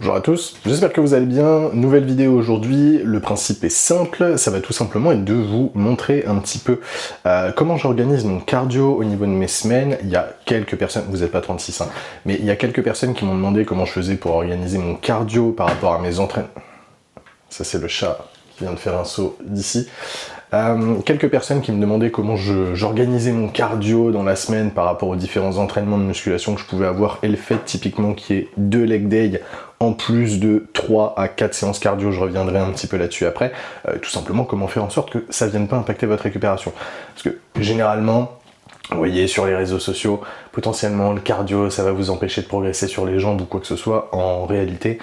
Bonjour à tous, j'espère que vous allez bien. Nouvelle vidéo aujourd'hui, le principe est simple, ça va tout simplement être de vous montrer un petit peu comment j'organise mon cardio au niveau de mes semaines. Il y a quelques personnes, vous n'êtes pas 36 hein, mais il y a quelques personnes qui m'ont demandé comment je faisais pour organiser mon cardio par rapport à mes entraînements. Ça c'est le chat qui vient de faire un saut d'ici. Quelques personnes qui me demandaient comment j'organisais mon cardio dans la semaine par rapport aux différents entraînements de musculation que je pouvais avoir, et le fait typiquement qu'il y ait 2 leg day en plus de 3 à 4 séances cardio, je reviendrai un petit peu là-dessus après, tout simplement comment faire en sorte que ça vienne pas impacter votre récupération. Parce que généralement, vous voyez sur les réseaux sociaux, potentiellement le cardio ça va vous empêcher de progresser sur les jambes ou quoi que ce soit. En réalité,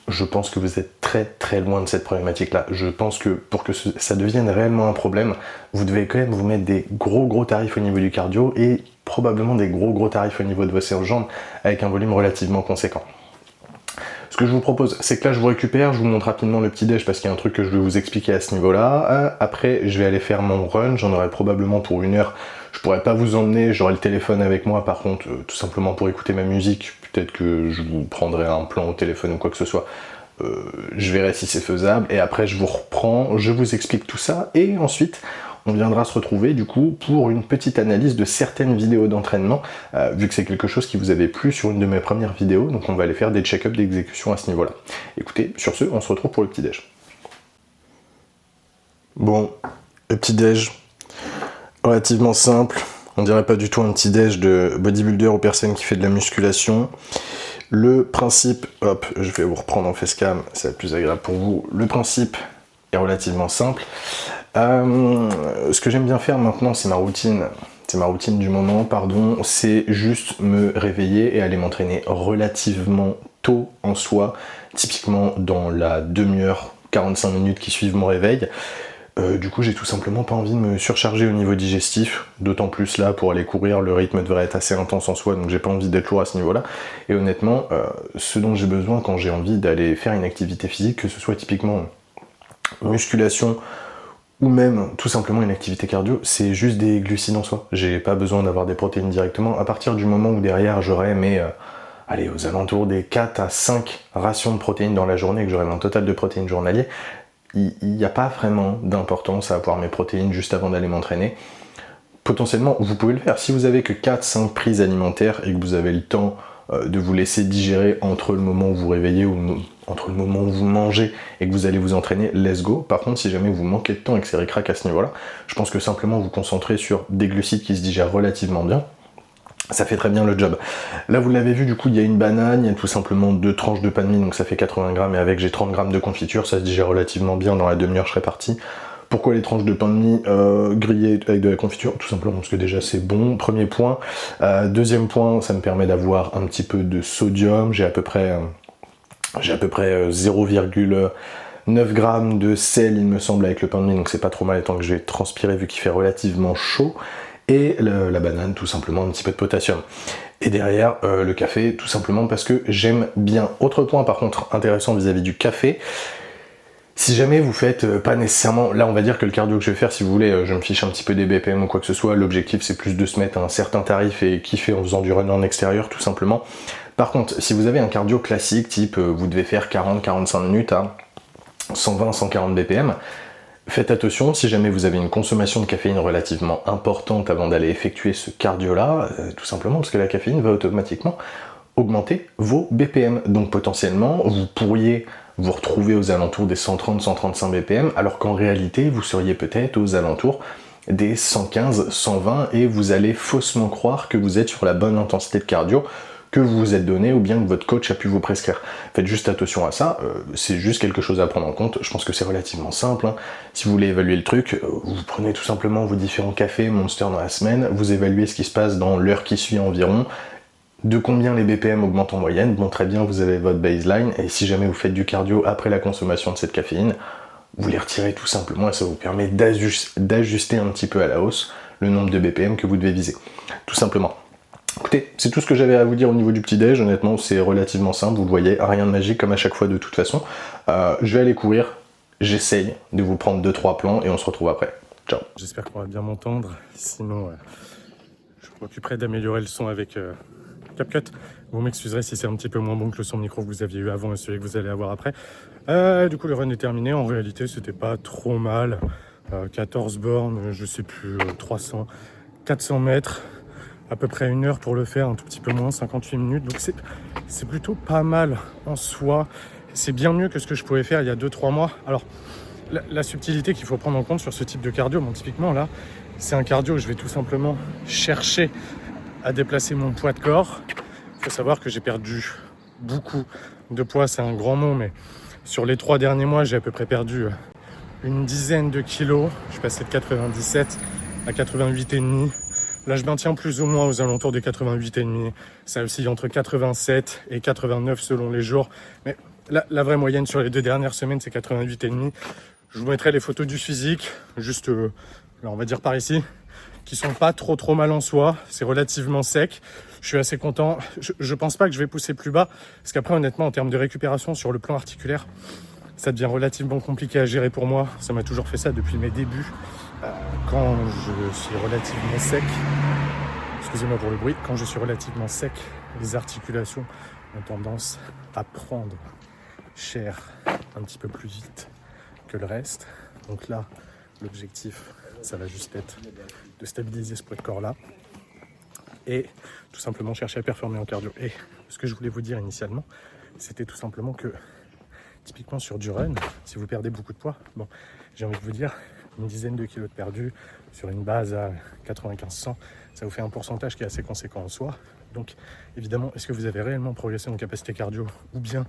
je pense que vous êtes très très loin de cette problématique-là. Je pense que pour que ça devienne réellement un problème, vous devez quand même vous mettre des gros tarifs au niveau du cardio et probablement des gros tarifs au niveau de vos séances jambes avec un volume relativement conséquent. Ce que je vous propose, c'est que là je vous récupère, je vous montre rapidement le petit déj parce qu'il y a un truc que je vais vous expliquer à ce niveau-là. Après, je vais aller faire mon run, j'en aurai probablement pour 1 heure. Je pourrais pas vous emmener, j'aurai le téléphone avec moi par contre, tout simplement pour écouter ma musique. Peut-être que je vous prendrai un plan au téléphone ou quoi que ce soit. Je verrai si c'est faisable et après je vous reprends, je vous explique tout ça et ensuite on viendra se retrouver du coup pour une petite analyse de certaines vidéos d'entraînement, vu que c'est quelque chose qui vous avait plu sur une de mes premières vidéos, donc on va aller faire des check-up d'exécution à ce niveau-là. Écoutez, sur ce, on se retrouve pour le petit-déj. Bon, le petit-déj, relativement simple, on dirait pas du tout un petit-déj de bodybuilder ou personne qui fait de la musculation. Le principe, hop, je vais vous reprendre en facecam, ça va être plus agréable pour vous. Le principe est relativement simple. Ce que j'aime bien faire maintenant, c'est ma routine du moment, pardon, c'est juste me réveiller et aller m'entraîner relativement tôt en soi, typiquement dans la demi-heure, 45 minutes qui suivent mon réveil. Du coup, j'ai tout simplement pas envie de me surcharger au niveau digestif, d'autant plus là, pour aller courir, le rythme devrait être assez intense en soi, donc j'ai pas envie d'être lourd à ce niveau-là. Et honnêtement, ce dont j'ai besoin quand j'ai envie d'aller faire une activité physique, que ce soit typiquement musculation, ou même tout simplement une activité cardio, c'est juste des glucides en soi. J'ai pas besoin d'avoir des protéines directement, à partir du moment où derrière j'aurai allez, aux alentours des 4 à 5 rations de protéines dans la journée, que j'aurai mon total de protéines journalier, il n'y a pas vraiment d'importance à avoir mes protéines juste avant d'aller m'entraîner. Potentiellement, vous pouvez le faire. Si vous avez que 4-5 prises alimentaires et que vous avez le temps de vous laisser digérer entre le moment où vous réveillez ou entre le moment où vous mangez et que vous allez vous entraîner, let's go. Par contre, si jamais vous manquez de temps et que c'est ric-rac à ce niveau-là, je pense que simplement vous concentrer sur des glucides qui se digèrent relativement bien, ça fait très bien le job. Là, vous l'avez vu, du coup, il y a une banane, il y a tout simplement 2 tranches de pain de mie, donc ça fait 80 grammes, et avec j'ai 30 grammes de confiture, ça se digère relativement bien, dans la demi-heure, je serai parti. Pourquoi les tranches de pain de mie grillées avec de la confiture? Tout simplement parce que déjà c'est bon, premier point. Deuxième point, ça me permet d'avoir un petit peu de sodium, j'ai à peu près 0,9 grammes de sel, il me semble, avec le pain de mie, donc c'est pas trop mal étant que je vais transpirer vu qu'il fait relativement chaud. Et la banane, tout simplement, un petit peu de potassium. Et derrière, le café, tout simplement parce que j'aime bien. Autre point, par contre, intéressant vis-à-vis du café, si jamais vous faites pas nécessairement, là on va dire que le cardio que je vais faire, si vous voulez, je me fiche un petit peu des BPM ou quoi que ce soit, l'objectif c'est plus de se mettre à un certain tarif et kiffer en faisant du run en extérieur, tout simplement. Par contre, si vous avez un cardio classique, type vous devez faire 40-45 minutes à 120-140 BPM, faites attention, si jamais vous avez une consommation de caféine relativement importante avant d'aller effectuer ce cardio-là, tout simplement parce que la caféine va automatiquement augmenter vos BPM. Donc potentiellement, vous pourriez vous retrouver aux alentours des 130-135 BPM, alors qu'en réalité, vous seriez peut-être aux alentours des 115-120 et vous allez faussement croire que vous êtes sur la bonne intensité de cardio que vous vous êtes donné ou bien que votre coach a pu vous prescrire. Faites juste attention à ça, c'est juste quelque chose à prendre en compte. Je pense que c'est relativement simple, hein. Si vous voulez évaluer le truc, vous prenez tout simplement vos différents cafés Monster dans la semaine, vous évaluez ce qui se passe dans l'heure qui suit environ, de combien les BPM augmentent en moyenne, bon très bien, vous avez votre baseline, et si jamais vous faites du cardio après la consommation de cette caféine, vous les retirez tout simplement et ça vous permet d'ajuster un petit peu à la hausse le nombre de BPM que vous devez viser, tout simplement. Écoutez, c'est tout ce que j'avais à vous dire au niveau du petit-déj, honnêtement c'est relativement simple, vous le voyez, rien de magique comme à chaque fois de toute façon. Je vais aller courir, j'essaye de vous prendre 2-3 plans et on se retrouve après. Ciao. J'espère qu'on va bien m'entendre, sinon je m'occuperai d'améliorer le son avec CapCut. Vous m'excuserez si c'est un petit peu moins bon que le son micro que vous aviez eu avant et celui que vous allez avoir après. Du coup, le run est terminé. En réalité, c'était pas trop mal. 14 bornes, je sais plus, 300, 400 mètres, à peu près 1 heure pour le faire, un tout petit peu moins, 58 minutes. Donc c'est plutôt pas mal en soi. C'est bien mieux que ce que je pouvais faire il y a 2-3 mois. Alors, la subtilité qu'il faut prendre en compte sur ce type de cardio, bon, typiquement là, c'est un cardio où je vais tout simplement chercher à déplacer mon poids de corps. Il faut savoir que j'ai perdu beaucoup de poids, c'est un grand mot, mais sur les 3 derniers mois, j'ai à peu près perdu une dizaine de kilos. Je suis passé de 97 à 88,5. Là, je maintiens plus ou moins aux alentours des 88,5. Ça oscille entre 87 et 89 selon les jours. Mais la vraie moyenne sur les 2 dernières semaines, c'est 88,5. Je vous mettrai les photos du physique, juste là, on va dire par ici, qui sont pas trop mal en soi. C'est relativement sec. Je suis assez content. Je pense pas que je vais pousser plus bas, parce qu'après, honnêtement, en termes de récupération sur le plan articulaire, ça devient relativement compliqué à gérer pour moi. Ça m'a toujours fait ça depuis mes débuts. Quand je suis relativement sec, excusez-moi pour le bruit, quand je suis relativement sec, les articulations ont tendance à prendre cher un petit peu plus vite que le reste. Donc là, l'objectif, ça va juste être de stabiliser ce poids de corps là et tout simplement chercher à performer en cardio. Et ce que je voulais vous dire initialement, c'était tout simplement que typiquement sur du run, si vous perdez beaucoup de poids, bon, j'ai envie de vous dire, une dizaine de kilos de perdus sur une base à 95-100, ça vous fait un pourcentage qui est assez conséquent en soi. Donc évidemment, est-ce que vous avez réellement progressé en capacité cardio, ou bien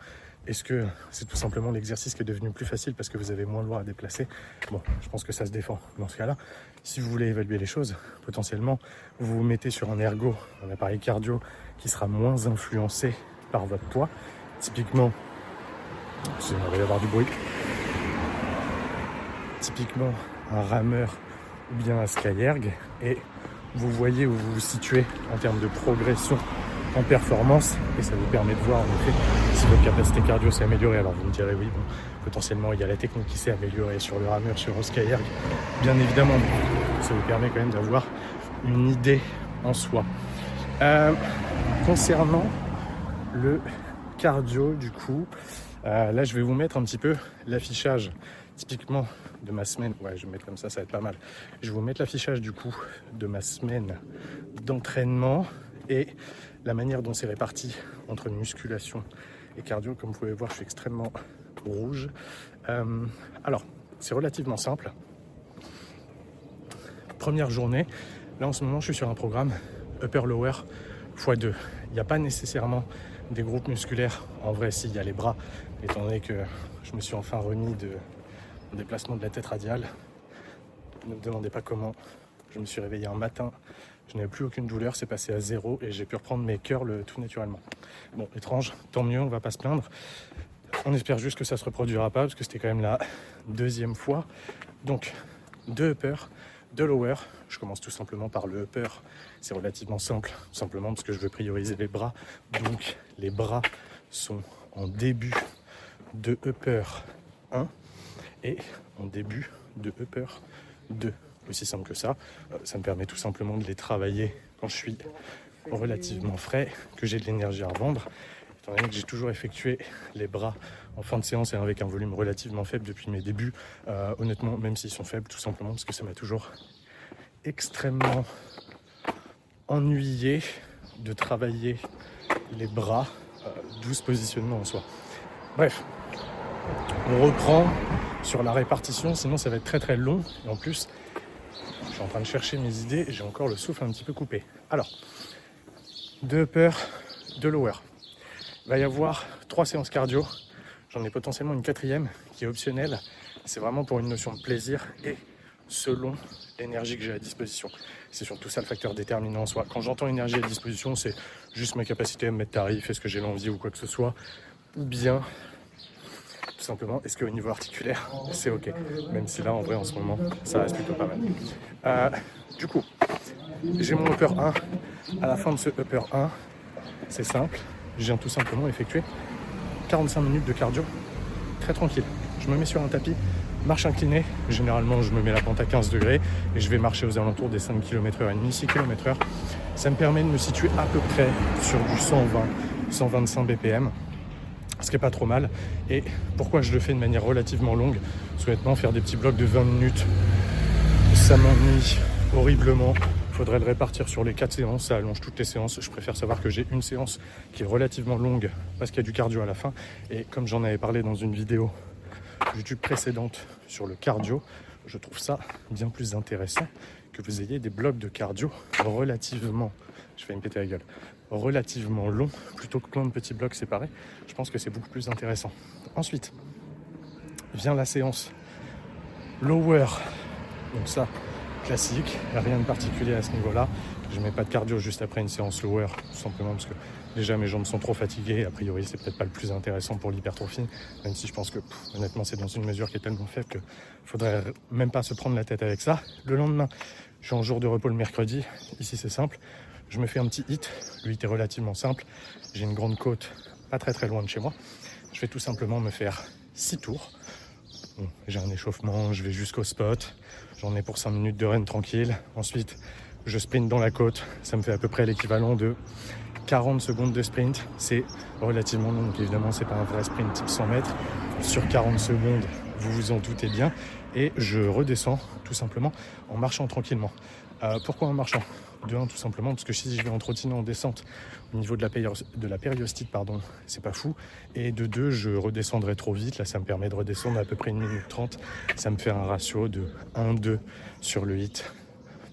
est-ce que c'est tout simplement l'exercice qui est devenu plus facile parce que vous avez moins lourd à déplacer? Bon, je pense que ça se défend. Dans ce cas-là, si vous voulez évaluer les choses, potentiellement, vous vous mettez sur un ergo, un appareil cardio qui sera moins influencé par votre poids. Typiquement, il va y avoir du bruit. Typiquement, un rameur ou bien un skyerg, et vous voyez où vous vous situez en termes de progression en performance, et ça vous permet de voir en effet si votre capacité cardio s'est améliorée. Alors vous me direz oui, bon, potentiellement il y a la technique qui s'est améliorée sur le rameur, sur le skyerg, bien évidemment, mais ça vous permet quand même d'avoir une idée en soi. Concernant le cardio, du coup, là je vais vous mettre un petit peu l'affichage typiquement de ma semaine. Ouais, je vais mettre comme ça va être pas mal. Je vais vous mettre l'affichage du coup de ma semaine d'entraînement et la manière dont c'est réparti entre musculation et cardio. Comme vous pouvez voir, je suis extrêmement rouge. Alors, c'est relativement simple. Première journée, là en ce moment je suis sur un programme upper-lower x2. Il n'y a pas nécessairement des groupes musculaires. En vrai, si, il y a les bras, étant donné que je me suis enfin remis de déplacement de la tête radiale. Ne me demandez pas comment. Je me suis réveillé un matin, je n'avais plus aucune douleur, c'est passé à 0 et j'ai pu reprendre mes curls tout naturellement. Bon, étrange, tant mieux, on va pas se plaindre. On espère juste que ça se reproduira pas parce que c'était quand même la 2e fois. Donc, 2 upper, 2 lower. Je commence tout simplement par le upper. C'est relativement simple, tout simplement parce que je veux prioriser les bras. Donc, les bras sont en début de upper 1 et en début de upper 2. Aussi simple que ça. Ça me permet tout simplement de les travailler quand je suis relativement frais, que j'ai de l'énergie à revendre. Étant donné que j'ai toujours effectué les bras en fin de séance et avec un volume relativement faible depuis mes débuts, honnêtement, même s'ils sont faibles, tout simplement parce que ça m'a toujours extrêmement ennuyé de travailler les bras, 12 positionnements en soi. Bref, on reprend sur la répartition, sinon ça va être très très long. Et en plus, je suis en train de chercher mes idées et j'ai encore le souffle un petit peu coupé. Alors, 2 upper, 2 lower. Il va y avoir 3 séances cardio. J'en ai potentiellement une 4e qui est optionnelle. C'est vraiment pour une notion de plaisir et selon l'énergie que j'ai à disposition. C'est surtout ça le facteur déterminant en soi. Quand j'entends énergie à disposition, c'est juste ma capacité à me mettre tarif, est-ce que j'ai l'envie ou quoi que ce soit, ou bien tout simplement, est-ce qu'au niveau articulaire, c'est ok. Même si là, en vrai, en ce moment, ça reste plutôt pas mal. Du coup, j'ai mon upper 1. À la fin de ce upper 1, c'est simple. Je viens tout simplement effectuer 45 minutes de cardio très tranquille. Je me mets sur un tapis, marche inclinée. Généralement, je me mets la pente à 15 degrés et je vais marcher aux alentours des 5 km/h et demi, 6 km/h. Ça me permet de me situer à peu près sur du 120 125 BPM, ce qui est pas trop mal. Et pourquoi je le fais de manière relativement longue? Honnêtement, faire des petits blocs de 20 minutes, ça m'ennuie horriblement. Il faudrait le répartir sur les 4 séances, ça allonge toutes les séances. Je préfère savoir que j'ai une séance qui est relativement longue parce qu'il y a du cardio à la fin. Et comme j'en avais parlé dans une vidéo YouTube précédente sur le cardio, je trouve ça bien plus intéressant que vous ayez des blocs de cardio relativement, je vais me péter la gueule, relativement longs plutôt que plein de petits blocs séparés. Je pense que c'est beaucoup plus intéressant. Ensuite vient la séance lower, donc ça classique, rien de particulier à ce niveau-là. Je mets pas de cardio juste après une séance lower, tout simplement parce que déjà mes jambes sont trop fatiguées. A priori, c'est peut-être pas le plus intéressant pour l'hypertrophie, même si je pense que honnêtement, c'est dans une mesure qui est tellement faible qu'il faudrait même pas se prendre la tête avec ça. Le lendemain, je suis en jour de repos le mercredi. Ici, c'est simple. Je me fais un petit hit. Le hit est relativement simple. J'ai une grande côte pas très loin de chez moi. Je vais tout simplement me faire 6 tours. Bon, j'ai un échauffement, je vais jusqu'au spot. J'en ai pour 5 minutes de run tranquille. Ensuite, je sprint dans la côte. Ça me fait à peu près l'équivalent de 40 secondes de sprint. C'est relativement long. Donc évidemment, c'est pas un vrai sprint type 100 mètres. Sur 40 secondes, vous vous en doutez bien. Et je redescends tout simplement en marchant tranquillement. Pourquoi en marchant? De 1, tout simplement parce que si je vais en trottinant en descente au niveau de la périostite, c'est pas fou. Et de 2, je redescendrai trop vite. Là, ça me permet de redescendre à peu près 1 minute 30. Ça me fait un ratio de 1-2 sur le hit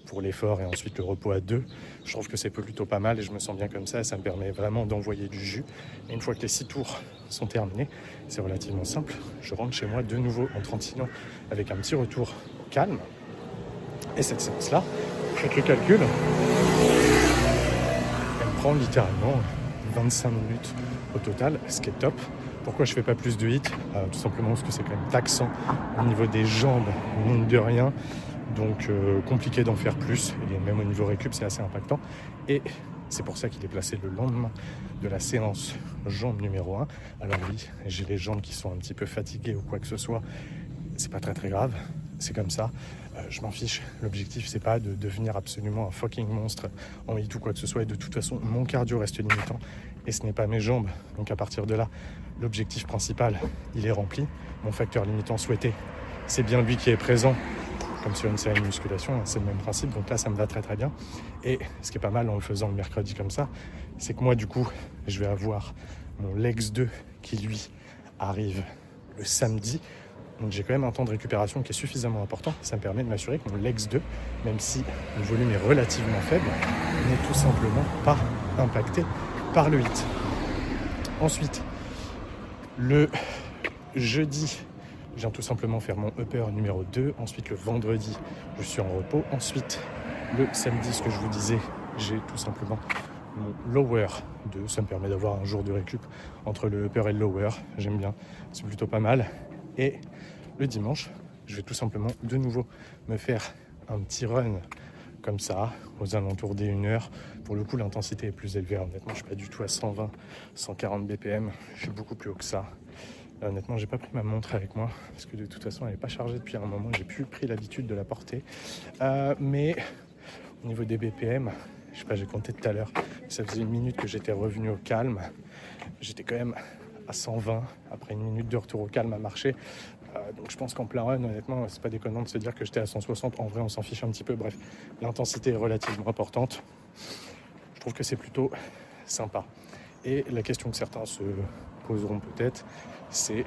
pour l'effort et ensuite le repos à 2. Je trouve que c'est plutôt pas mal et je me sens bien comme ça. Ça me permet vraiment d'envoyer du jus. Et une fois que les 6 tours sont terminés, c'est relativement simple. Je rentre chez moi de nouveau en trottinant avec un petit retour calme. Et cette séance-là, faites le calcul, elle me prend littéralement 25 minutes au total, ce qui est top. Pourquoi je fais pas plus de hits? Tout simplement parce que c'est quand même taxant au niveau des jambes, mine de rien. Donc compliqué d'en faire plus. Et même au niveau récup, c'est assez impactant. Et c'est pour ça qu'il est placé le lendemain de la séance jambes numéro 1. Alors oui, j'ai les jambes qui sont un petit peu fatiguées ou quoi que ce soit. C'est pas très grave. C'est comme ça, je m'en fiche. L'objectif, c'est pas de devenir absolument un fucking monstre en hit ou quoi que ce soit. Et de toute façon, mon cardio reste limitant et ce n'est pas mes jambes. Donc à partir de là, l'objectif principal, il est rempli. Mon facteur limitant souhaité, c'est bien lui qui est présent. Comme sur une série de musculation, c'est le même principe. Donc là, ça me va très bien. Et ce qui est pas mal en le faisant le mercredi comme ça, c'est que moi, du coup, je vais avoir mon Legs 2 qui, lui, arrive le samedi. Donc j'ai quand même un temps de récupération qui est suffisamment important. Ça me permet de m'assurer que mon Legs 2, même si le volume est relativement faible, n'est tout simplement pas impacté par le hit. Ensuite, le jeudi, je viens tout simplement faire mon upper numéro 2. Ensuite, le vendredi, je suis en repos. Ensuite, le samedi, ce que je vous disais, j'ai tout simplement mon lower 2. Ça me permet d'avoir un jour de récup entre le upper et le lower. J'aime bien, c'est plutôt pas mal. Et le dimanche, je vais tout simplement de nouveau me faire un petit run comme ça, aux alentours des 1 heure. Pour le coup, l'intensité est plus élevée. Honnêtement, je suis pas du tout à 120, 140 BPM. Je suis beaucoup plus haut que ça. Là, honnêtement, j'ai pas pris ma montre avec moi parce que de toute façon, elle n'est pas chargée depuis un moment. J'ai plus pris l'habitude de la porter. Mais au niveau des BPM, je sais pas, j'ai compté tout à l'heure. Ça faisait 1 minute que j'étais revenu au calme. J'étais quand même à 120 après 1 minute de retour au calme à marcher. Donc je pense qu'en plein run, honnêtement, c'est pas déconnant de se dire que j'étais à 160. En vrai, on s'en fiche un petit peu. Bref, l'intensité est relativement importante. Je trouve que c'est plutôt sympa. Et la question que certains se poseront peut-être, c'est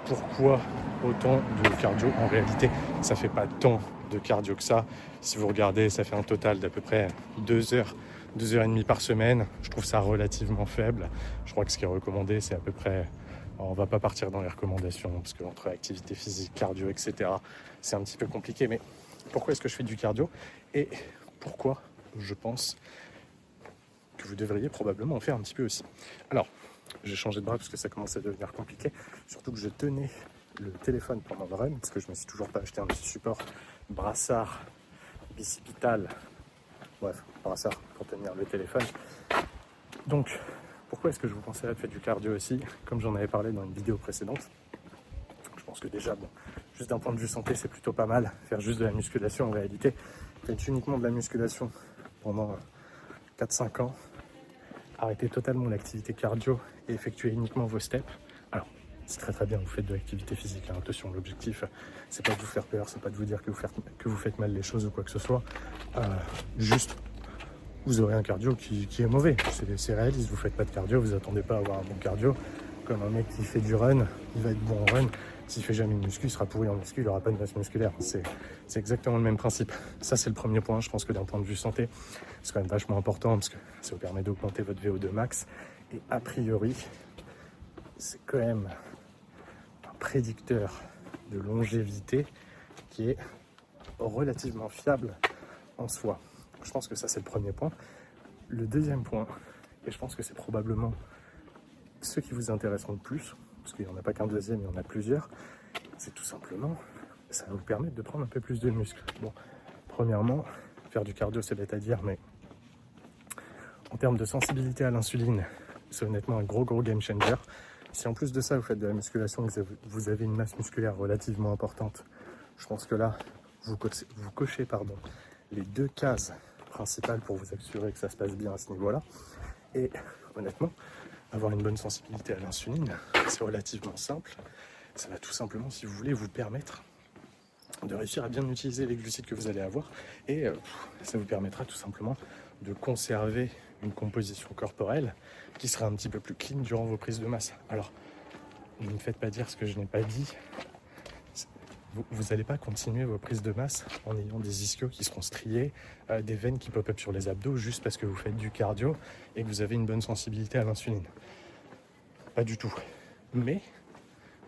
pourquoi autant de cardio? En réalité, ça fait pas tant de cardio que ça. Si vous regardez, ça fait un total d'à peu près 2 heures, 2 heures et demie par semaine. Je trouve ça relativement faible. Je crois que ce qui est recommandé, c'est à peu près... Alors, on va pas partir dans les recommandations, parce qu'entre activité physique, cardio, etc., c'est un petit peu compliqué. Mais pourquoi est-ce que je fais du cardio? Et pourquoi je pense que vous devriez probablement en faire un petit peu aussi. Alors, j'ai changé de bras parce que ça commence à devenir compliqué. Surtout que je tenais le téléphone pendant le run, parce que je me suis toujours pas acheté un petit support brassard bicipital. Bref, brassard pour tenir le téléphone. Donc, pourquoi est-ce que je vous conseillerais de faire du cardio aussi? Comme j'en avais parlé dans une vidéo précédente, je pense que déjà, bon, juste d'un point de vue santé, c'est plutôt pas mal. Faire juste de la musculation, en réalité, faites uniquement de la musculation pendant 4-5 ans. arrêtez totalement l'activité cardio et effectuez uniquement vos steps. Alors, c'est très bien, vous faites de l'activité physique, hein. Attention, l'objectif, c'est pas de vous faire peur, c'est pas de vous dire que vous faites mal les choses ou quoi que ce soit. Juste, vous aurez un cardio qui est mauvais. C'est réaliste, vous faites pas de cardio, vous attendez pas à avoir un bon cardio. Comme un mec qui fait du run, il va être bon en run. S'il fait jamais de muscu, il sera pourri en muscu, il n'aura pas de masse musculaire. C'est exactement le même principe. Ça, c'est le premier point. Je pense que d'un point de vue santé, c'est quand même vachement important parce que ça vous permet d'augmenter votre VO2 max. Et a priori, c'est quand même un prédicteur de longévité qui est relativement fiable en soi. Je pense que ça, c'est le premier point. Le deuxième point, et je pense que c'est probablement ceux qui vous intéresseront le plus, parce qu'il n'y en a pas qu'un deuxième, il y en a plusieurs, c'est tout simplement, ça va vous permettre de prendre un peu plus de muscles. Bon, premièrement, faire du cardio, c'est bête à dire, mais en termes de sensibilité à l'insuline, c'est honnêtement un gros game changer. Si en plus de ça, vous faites de la musculation, que vous avez une masse musculaire relativement importante, je pense que là, vous cochez les 2 cases principales pour vous assurer que ça se passe bien à ce niveau-là. Et honnêtement, avoir une bonne sensibilité à l'insuline, c'est relativement simple. Ça va tout simplement, si vous voulez, vous permettre de réussir à bien utiliser les glucides que vous allez avoir. Et ça vous permettra tout simplement de conserver une composition corporelle qui sera un petit peu plus clean durant vos prises de masse. Alors, ne me faites pas dire ce que je n'ai pas dit. Vous n'allez pas continuer vos prises de masse en ayant des ischios qui seront striés, des veines qui pop-up sur les abdos juste parce que vous faites du cardio et que vous avez une bonne sensibilité à l'insuline. Pas du tout. Mais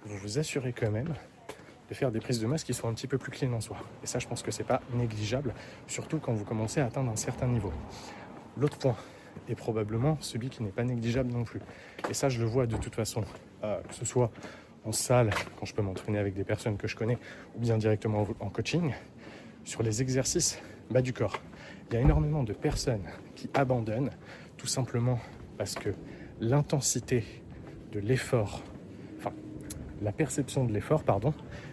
vous vous assurez quand même de faire des prises de masse qui sont un petit peu plus clean en soi. Et ça, je pense que c'est pas négligeable, surtout quand vous commencez à atteindre un certain niveau. L'autre point est probablement celui qui n'est pas négligeable non plus. Et ça, je le vois de toute façon, que ce soit en salle, quand je peux m'entraîner avec des personnes que je connais, ou bien directement en coaching, sur les exercices bas du corps. Il y a énormément de personnes qui abandonnent, tout simplement parce que l'intensité de l'effort, la perception de l'effort,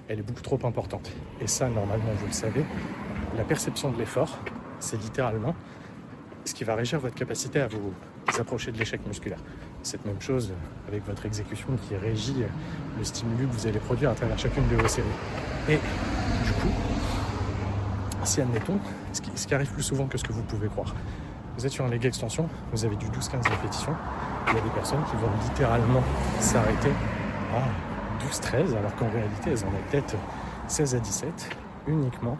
elle est beaucoup trop importante. Et ça, normalement, vous le savez, la perception de l'effort, c'est littéralement ce qui va régir votre capacité à vous approcher de l'échec musculaire. Cette même chose avec votre exécution qui régit le stimulus que vous allez produire à travers chacune de vos séries. Et du coup, si admettons, ce qui arrive plus souvent que ce que vous pouvez croire, vous êtes sur un leg extension, vous avez du 12-15 répétitions, il y a des personnes qui vont littéralement s'arrêter à 12-13, alors qu'en réalité elles en ont peut-être 16 à 17, uniquement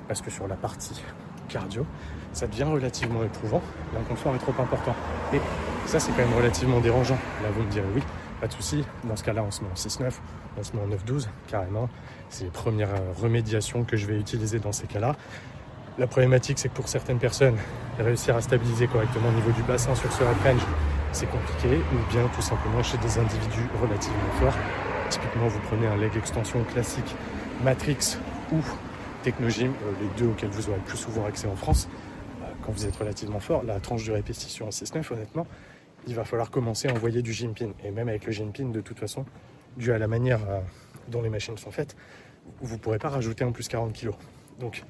parce que sur la partie cardio, ça devient relativement éprouvant, l'inconfort est trop important. Et ça, c'est quand même relativement dérangeant. Là, vous me direz oui, pas de souci. Dans ce cas-là, on se met en 6-9, on se met en 9-12, carrément. C'est les premières remédiations que je vais utiliser dans ces cas-là. La problématique, c'est que pour certaines personnes, réussir à stabiliser correctement au niveau du bassin sur ce rep range, c'est compliqué. Ou bien, tout simplement, chez des individus relativement forts. Typiquement, vous prenez un leg extension classique, Matrix ou Technogym, les deux auxquels vous aurez le plus souvent accès en France. Quand vous êtes relativement fort, la tranche de répétition en 6-9, honnêtement, il va falloir commencer à envoyer du gym pin. Et même avec le gym pin, de toute façon, dû à la manière dont les machines sont faites, vous ne pourrez pas rajouter en plus 40 kg. Donc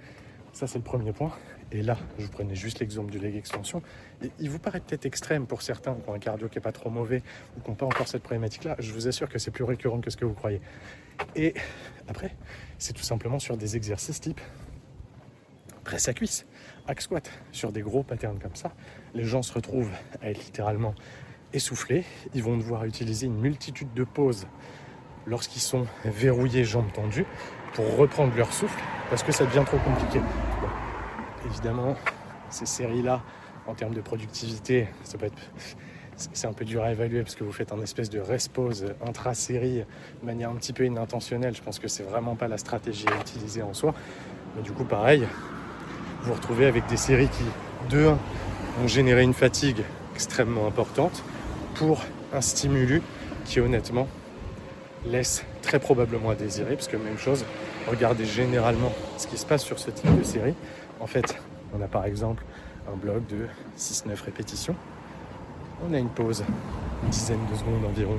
ça, c'est le premier point. Et là, je vous prenais juste l'exemple du leg extension. Et il vous paraît peut-être extrême pour certains qui ont un cardio qui n'est pas trop mauvais ou qui n'ont pas encore cette problématique-là. Je vous assure que c'est plus récurrent que ce que vous croyez. Et après, c'est tout simplement sur des exercices type presse à cuisse, hack squat, sur des gros patterns comme ça. Les gens se retrouvent à être littéralement essoufflés. Ils vont devoir utiliser une multitude de pauses lorsqu'ils sont verrouillés, jambes tendues, pour reprendre leur souffle, parce que ça devient trop compliqué. Bon, évidemment, ces séries-là, en termes de productivité, ça peut être... C'est un peu dur à évaluer parce que vous faites un espèce de rest-pause intra-série de manière un petit peu inintentionnelle. Je pense que c'est vraiment pas la stratégie à utiliser en soi. Mais du coup, pareil, vous vous retrouvez avec des séries qui, de 1, vont générer une fatigue extrêmement importante pour un stimulus qui, honnêtement, laisse très probablement à désirer. Parce que même chose, regardez généralement ce qui se passe sur ce type de série. En fait, on a par exemple un bloc de 6-9 répétitions. On a une pause, une dizaine de secondes environ,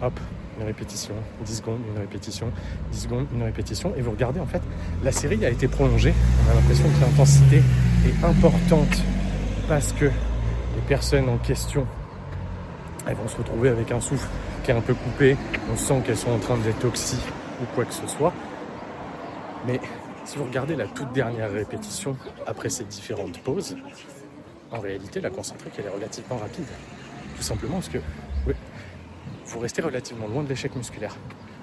hop, une répétition, 10 secondes, une répétition, 10 secondes, une répétition. Et vous regardez, en fait, la série a été prolongée. On a l'impression que l'intensité est importante parce que les personnes en question elles vont se retrouver avec un souffle qui est un peu coupé. On sent qu'elles sont en train de détoxy ou quoi que ce soit. Mais si vous regardez la toute dernière répétition après ces différentes pauses, en réalité, la concentrique, elle est relativement rapide. Tout simplement parce que vous restez relativement loin de l'échec musculaire.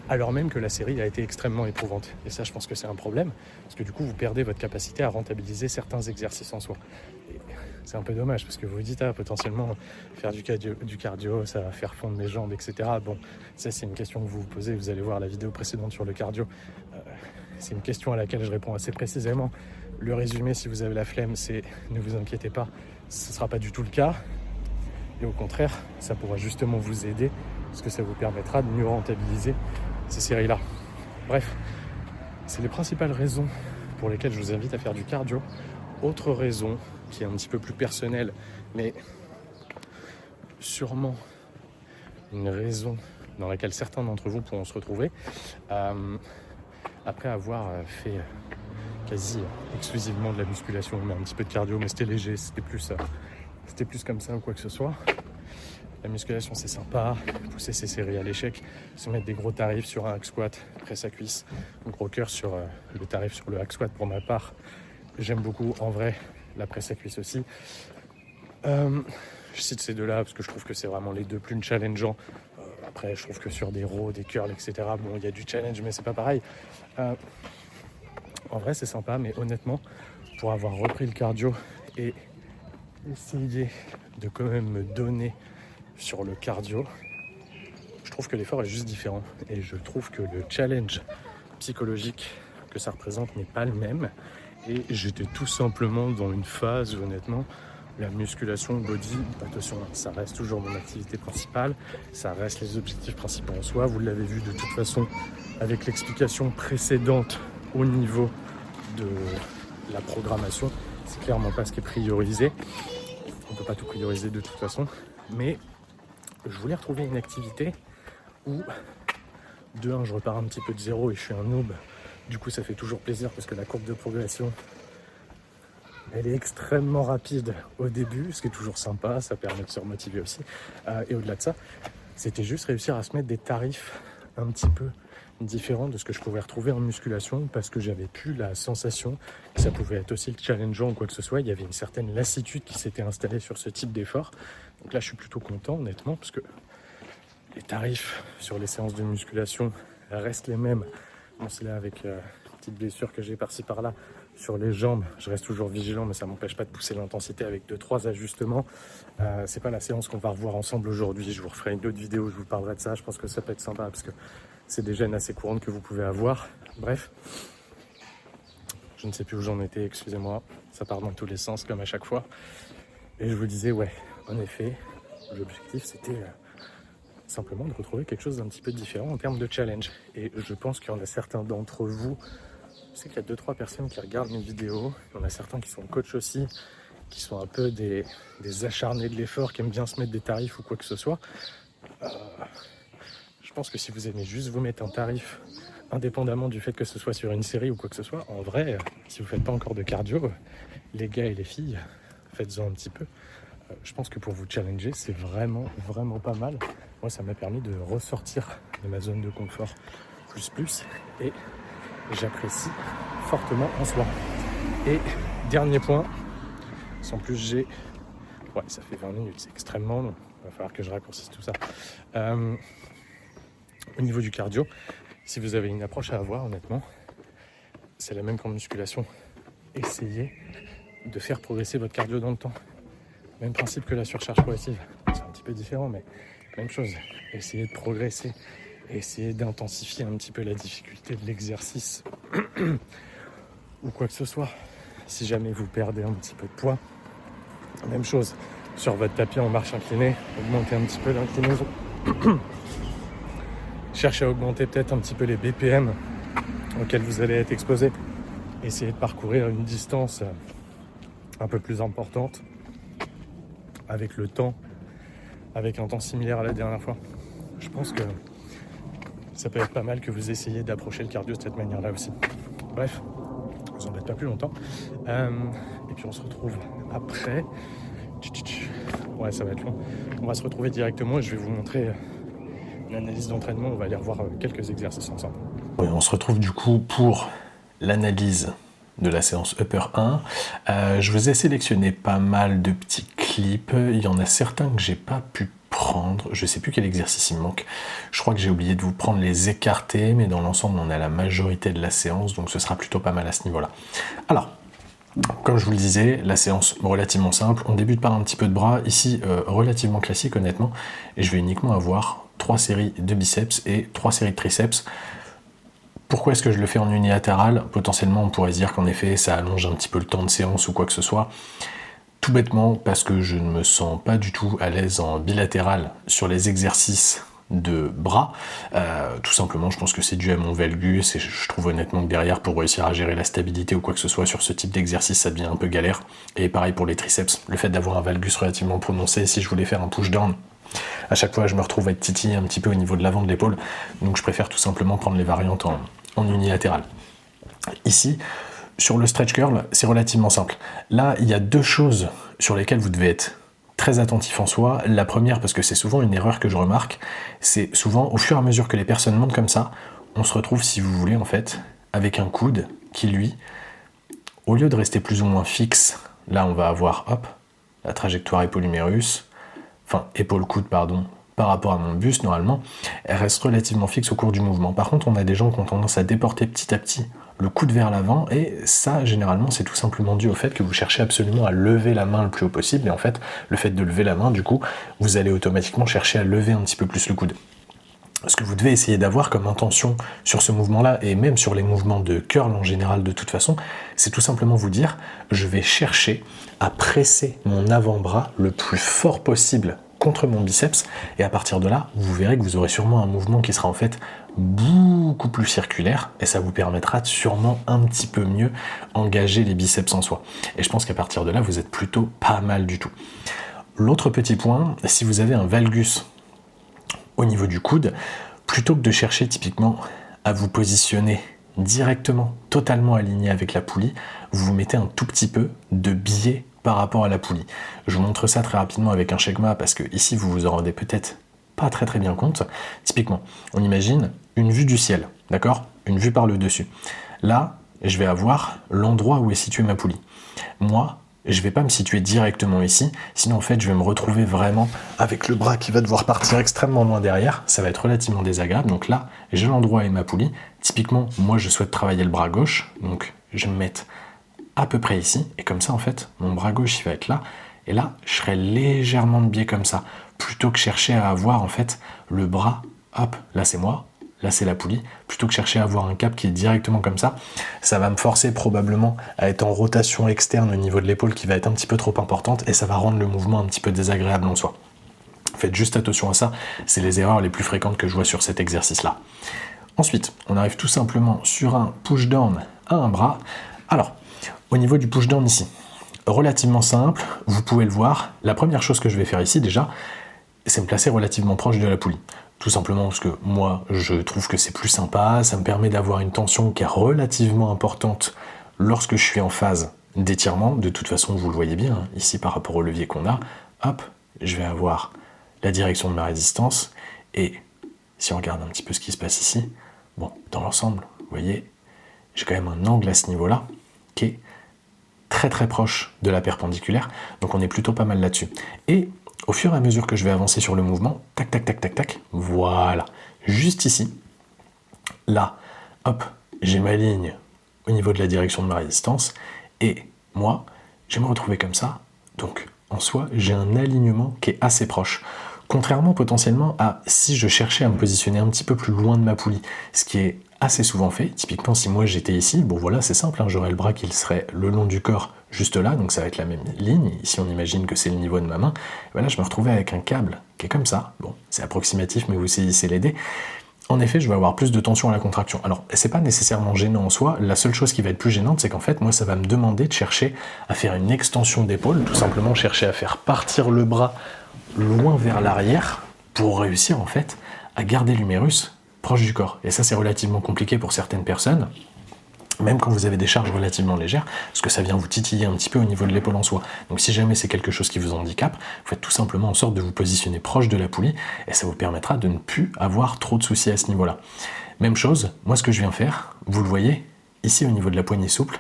Alors même que la série a été extrêmement éprouvante. Et ça, je pense que c'est un problème, parce que du coup, vous perdez votre capacité à rentabiliser certains exercices en soi. Et c'est un peu dommage, parce que vous vous dites, potentiellement, faire du cardio, ça va faire fondre mes jambes, etc. Bon, ça, c'est une question que vous vous posez. Vous allez voir la vidéo précédente sur le cardio. C'est une question à laquelle je réponds assez précisément. Le résumé, si vous avez la flemme, c'est ne vous inquiétez pas, ce ne sera pas du tout le cas. Et au contraire, ça pourra justement vous aider, parce que ça vous permettra de mieux rentabiliser ces séries-là. Bref, c'est les principales raisons pour lesquelles je vous invite à faire du cardio. Autre raison, qui est un petit peu plus personnelle, mais sûrement une raison dans laquelle certains d'entre vous pourront se retrouver, après avoir fait quasi exclusivement de la musculation, mais un petit peu de cardio, mais c'était léger, c'était plus comme ça ou quoi que ce soit. La musculation, c'est sympa, pousser ses séries à l'échec, se mettre des gros tarifs sur un hack squat, presse à cuisse, gros cœur sur le tarif sur le hack squat pour ma part. J'aime beaucoup, en vrai, la presse à cuisse aussi. Je cite ces deux-là parce que je trouve que c'est vraiment les deux plus challengeants. Après, je trouve que sur des rows, des curls, etc., bon, il y a du challenge, mais c'est pas pareil. En vrai, c'est sympa, mais honnêtement, pour avoir repris le cardio et essayer de quand même me donner sur le cardio, je trouve que l'effort est juste différent. Et je trouve que le challenge psychologique que ça représente n'est pas le même. Et j'étais tout simplement dans une phase où, honnêtement, la musculation body, attention, ça reste toujours mon activité principale, ça reste les objectifs principaux en soi. Vous l'avez vu de toute façon avec l'explication précédente au niveau de la programmation. C'est clairement pas ce qui est priorisé. On peut pas tout prioriser de toute façon. Mais je voulais retrouver une activité où, de 1, je repars un petit peu de zéro et je suis un noob. Du coup, ça fait toujours plaisir parce que la courbe de progression, elle est extrêmement rapide au début, ce qui est toujours sympa, ça permet de se remotiver aussi. Et au-delà de ça, c'était juste réussir à se mettre des tarifs un petit peu différents de ce que je pouvais retrouver en musculation, parce que j'avais plus la sensation que ça pouvait être aussi challengeant ou quoi que ce soit. Il y avait une certaine lassitude qui s'était installée sur ce type d'effort. Donc là, je suis plutôt content, honnêtement, parce que les tarifs sur les séances de musculation restent les mêmes. Bon, c'est là avec une petite blessure que j'ai par-ci par-là sur les jambes, je reste toujours vigilant, mais ça m'empêche pas de pousser l'intensité avec 2-3 ajustements. C'est pas la séance qu'on va revoir ensemble aujourd'hui. Je vous referai une autre vidéo où je vous parlerai de ça. Je pense que ça peut être sympa parce que c'est des gènes assez courantes que vous pouvez avoir. Bref, je ne sais plus où j'en étais, excusez-moi. Ça part dans tous les sens comme à chaque fois. Et je vous disais, ouais, en effet, l'objectif c'était simplement de retrouver quelque chose d'un petit peu différent en termes de challenge. Et je pense qu'il y en a certains d'entre vous, je sais qu'il y a 2-3 personnes qui regardent mes vidéos, il y en a certains qui sont coachs aussi, qui sont un peu des acharnés de l'effort, qui aiment bien se mettre des tarifs ou quoi que ce soit. Je pense que si vous aimez juste vous mettre un tarif, indépendamment du fait que ce soit sur une série ou quoi que ce soit, en vrai, si vous ne faites pas encore de cardio, les gars et les filles, faites-en un petit peu. Je pense que pour vous challenger, c'est vraiment, vraiment pas mal. Moi, ça m'a permis de ressortir de ma zone de confort plus, et j'apprécie fortement en soi. Et dernier point, sans plus j'ai... Ouais, ça fait 20 minutes, c'est extrêmement long. Il va falloir que je raccourcisse tout ça. Au niveau du cardio, si vous avez une approche à avoir, honnêtement, c'est la même qu'en musculation. Essayez de faire progresser votre cardio dans le temps. Même principe que la surcharge progressive. C'est un petit peu différent, mais même chose. Essayez de progresser. Essayez d'intensifier un petit peu la difficulté de l'exercice ou quoi que ce soit. Si jamais vous perdez un petit peu de poids, même chose. Sur votre tapis en marche inclinée, augmentez un petit peu l'inclinaison. Cherchez à augmenter peut-être un petit peu les BPM auxquels vous allez être exposé. Essayez de parcourir une distance un peu plus importante avec le temps, avec un temps similaire à la dernière fois. Je pense que ça peut être pas mal que vous essayiez d'approcher le cardio de cette manière-là aussi. Bref, je vous embête pas plus longtemps. Et puis on se retrouve après. Ouais, ça va être long. On va se retrouver directement et je vais vous montrer une analyse d'entraînement. On va aller revoir quelques exercices ensemble. Oui, on se retrouve du coup pour l'analyse de la séance Upper 1. Je vous ai sélectionné pas mal de petits clips. Il y en a certains que j'ai pas pu prendre. Je sais plus quel exercice il me manque. Je crois que j'ai oublié de vous prendre les écartés, mais dans l'ensemble, on a la majorité de la séance, donc ce sera plutôt pas mal à ce niveau-là. Alors, comme je vous le disais, la séance relativement simple. On débute par un petit peu de bras. Ici, relativement classique, honnêtement. Et je vais uniquement avoir 3 séries de biceps et 3 séries de triceps. Pourquoi est-ce que je le fais en unilatéral? Potentiellement, on pourrait se dire qu'en effet, ça allonge un petit peu le temps de séance ou quoi que ce soit. Tout bêtement, parce que je ne me sens pas du tout à l'aise en bilatéral sur les exercices de bras. Tout simplement, je pense que c'est dû à mon valgus et je trouve honnêtement que derrière, pour réussir à gérer la stabilité ou quoi que ce soit sur ce type d'exercice, ça devient un peu galère. Et pareil pour les triceps, le fait d'avoir un valgus relativement prononcé, si je voulais faire un push-down, à chaque fois, je me retrouve à être titillé un petit peu au niveau de l'avant de l'épaule. Donc je préfère tout simplement prendre les variantes en unilatéral. Ici, sur le stretch curl, c'est relativement simple. Là, il y a 2 choses sur lesquelles vous devez être très attentif en soi. La première, parce que c'est souvent une erreur que je remarque, c'est souvent au fur et à mesure que les personnes montent comme ça, on se retrouve, si vous voulez, en fait, avec un coude qui, lui, au lieu de rester plus ou moins fixe, là, on va avoir, hop, la trajectoire épaule-humérus, enfin, épaule-coude, pardon, par rapport à mon buste, normalement, elle reste relativement fixe au cours du mouvement. Par contre, on a des gens qui ont tendance à déporter petit à petit le coude vers l'avant, et ça, généralement, c'est tout simplement dû au fait que vous cherchez absolument à lever la main le plus haut possible, et en fait, le fait de lever la main, du coup, vous allez automatiquement chercher à lever un petit peu plus le coude. Ce que vous devez essayer d'avoir comme intention sur ce mouvement-là, et même sur les mouvements de curl en général de toute façon, c'est tout simplement vous dire, je vais chercher à presser mon avant-bras le plus fort possible contre mon biceps, et à partir de là, vous verrez que vous aurez sûrement un mouvement qui sera en fait beaucoup plus circulaire, et ça vous permettra de sûrement un petit peu mieux engager les biceps en soi. Et je pense qu'à partir de là, vous êtes plutôt pas mal du tout. L'autre petit point, si vous avez un valgus au niveau du coude, plutôt que de chercher typiquement à vous positionner directement, totalement aligné avec la poulie, vous vous mettez un tout petit peu de biais par rapport à la poulie. Je vous montre ça très rapidement avec un schegma parce que ici vous vous en rendez peut-être pas très bien compte. Typiquement, on imagine une vue du ciel, d'accord? Une vue par le dessus. Là, je vais avoir l'endroit où est située ma poulie. Moi, je ne vais pas me situer directement ici, sinon en fait je vais me retrouver vraiment avec le bras qui va devoir partir extrêmement loin derrière, ça va être relativement désagréable. Donc là, j'ai l'endroit et ma poulie. Typiquement, moi je souhaite travailler le bras gauche, donc je vais me mettre à peu près ici, et comme ça en fait, mon bras gauche il va être là, et là je serai légèrement de biais comme ça, plutôt que chercher à avoir en fait le bras, hop, là c'est moi, là c'est la poulie, plutôt que chercher à avoir un cap qui est directement comme ça va me forcer probablement à être en rotation externe au niveau de l'épaule qui va être un petit peu trop importante, et ça va rendre le mouvement un petit peu désagréable en soi. Faites juste attention à ça, c'est les erreurs les plus fréquentes que je vois sur cet exercice-là. Ensuite, on arrive tout simplement sur un push-down à un bras. Alors, au niveau du push-down ici, relativement simple, vous pouvez le voir. La première chose que je vais faire ici déjà, c'est me placer relativement proche de la poulie. Tout simplement parce que moi, je trouve que c'est plus sympa, ça me permet d'avoir une tension qui est relativement importante lorsque je suis en phase d'étirement. De toute façon, vous le voyez bien, hein, ici par rapport au levier qu'on a, hop, je vais avoir la direction de ma résistance, et si on regarde un petit peu ce qui se passe ici, bon, dans l'ensemble, vous voyez, j'ai quand même un angle à ce niveau-là qui est très proche de la perpendiculaire, donc on est plutôt pas mal là-dessus. Et au fur et à mesure que je vais avancer sur le mouvement, tac, voilà, juste ici, là, hop, j'ai ma ligne au niveau de la direction de ma résistance, et moi, je vais me retrouver comme ça, donc en soi, j'ai un alignement qui est assez proche. Contrairement potentiellement à si je cherchais à me positionner un petit peu plus loin de ma poulie, ce qui est assez souvent fait. Typiquement, si moi j'étais ici, bon voilà, c'est simple, hein, j'aurais le bras qui serait le long du corps, juste là, donc ça va être la même ligne. Ici, on imagine que c'est le niveau de ma main. Et voilà, je me retrouvais avec un câble qui est comme ça. Bon, c'est approximatif, mais vous saisissez l'idée. En effet, je vais avoir plus de tension à la contraction. Alors, c'est pas nécessairement gênant en soi. La seule chose qui va être plus gênante, c'est qu'en fait, moi, ça va me demander de chercher à faire une extension d'épaule, tout simplement chercher à faire partir le bras loin vers l'arrière pour réussir en fait à garder l'humérus proche du corps. Et ça, c'est relativement compliqué pour certaines personnes. même quand vous avez des charges relativement légères, parce que ça vient vous titiller un petit peu au niveau de l'épaule en soi. Donc si jamais c'est quelque chose qui vous handicape, vous faites tout simplement en sorte de vous positionner proche de la poulie, et ça vous permettra de ne plus avoir trop de soucis à ce niveau-là. Même chose, moi ce que je viens faire, vous le voyez, ici au niveau de la poignée souple,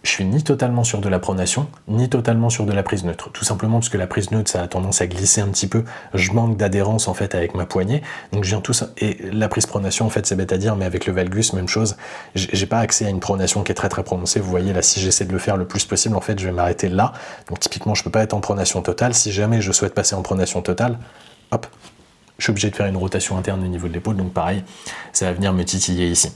je suis ni totalement sur de la pronation, ni totalement sur de la prise neutre. Tout simplement parce que la prise neutre, ça a tendance à glisser un petit peu. Je manque d'adhérence en fait avec ma poignée. Donc je viens tout ça. Et la prise pronation, en fait, c'est bête à dire, mais avec le valgus, même chose. J'ai pas accès à une pronation qui est très très prononcée. Vous voyez là, si j'essaie de le faire le plus possible, en fait, je vais m'arrêter là. Donc typiquement, je peux pas être en pronation totale. Si jamais je souhaite passer en pronation totale, hop, je suis obligé de faire une rotation interne au niveau de l'épaule. Donc pareil, ça va venir me titiller ici.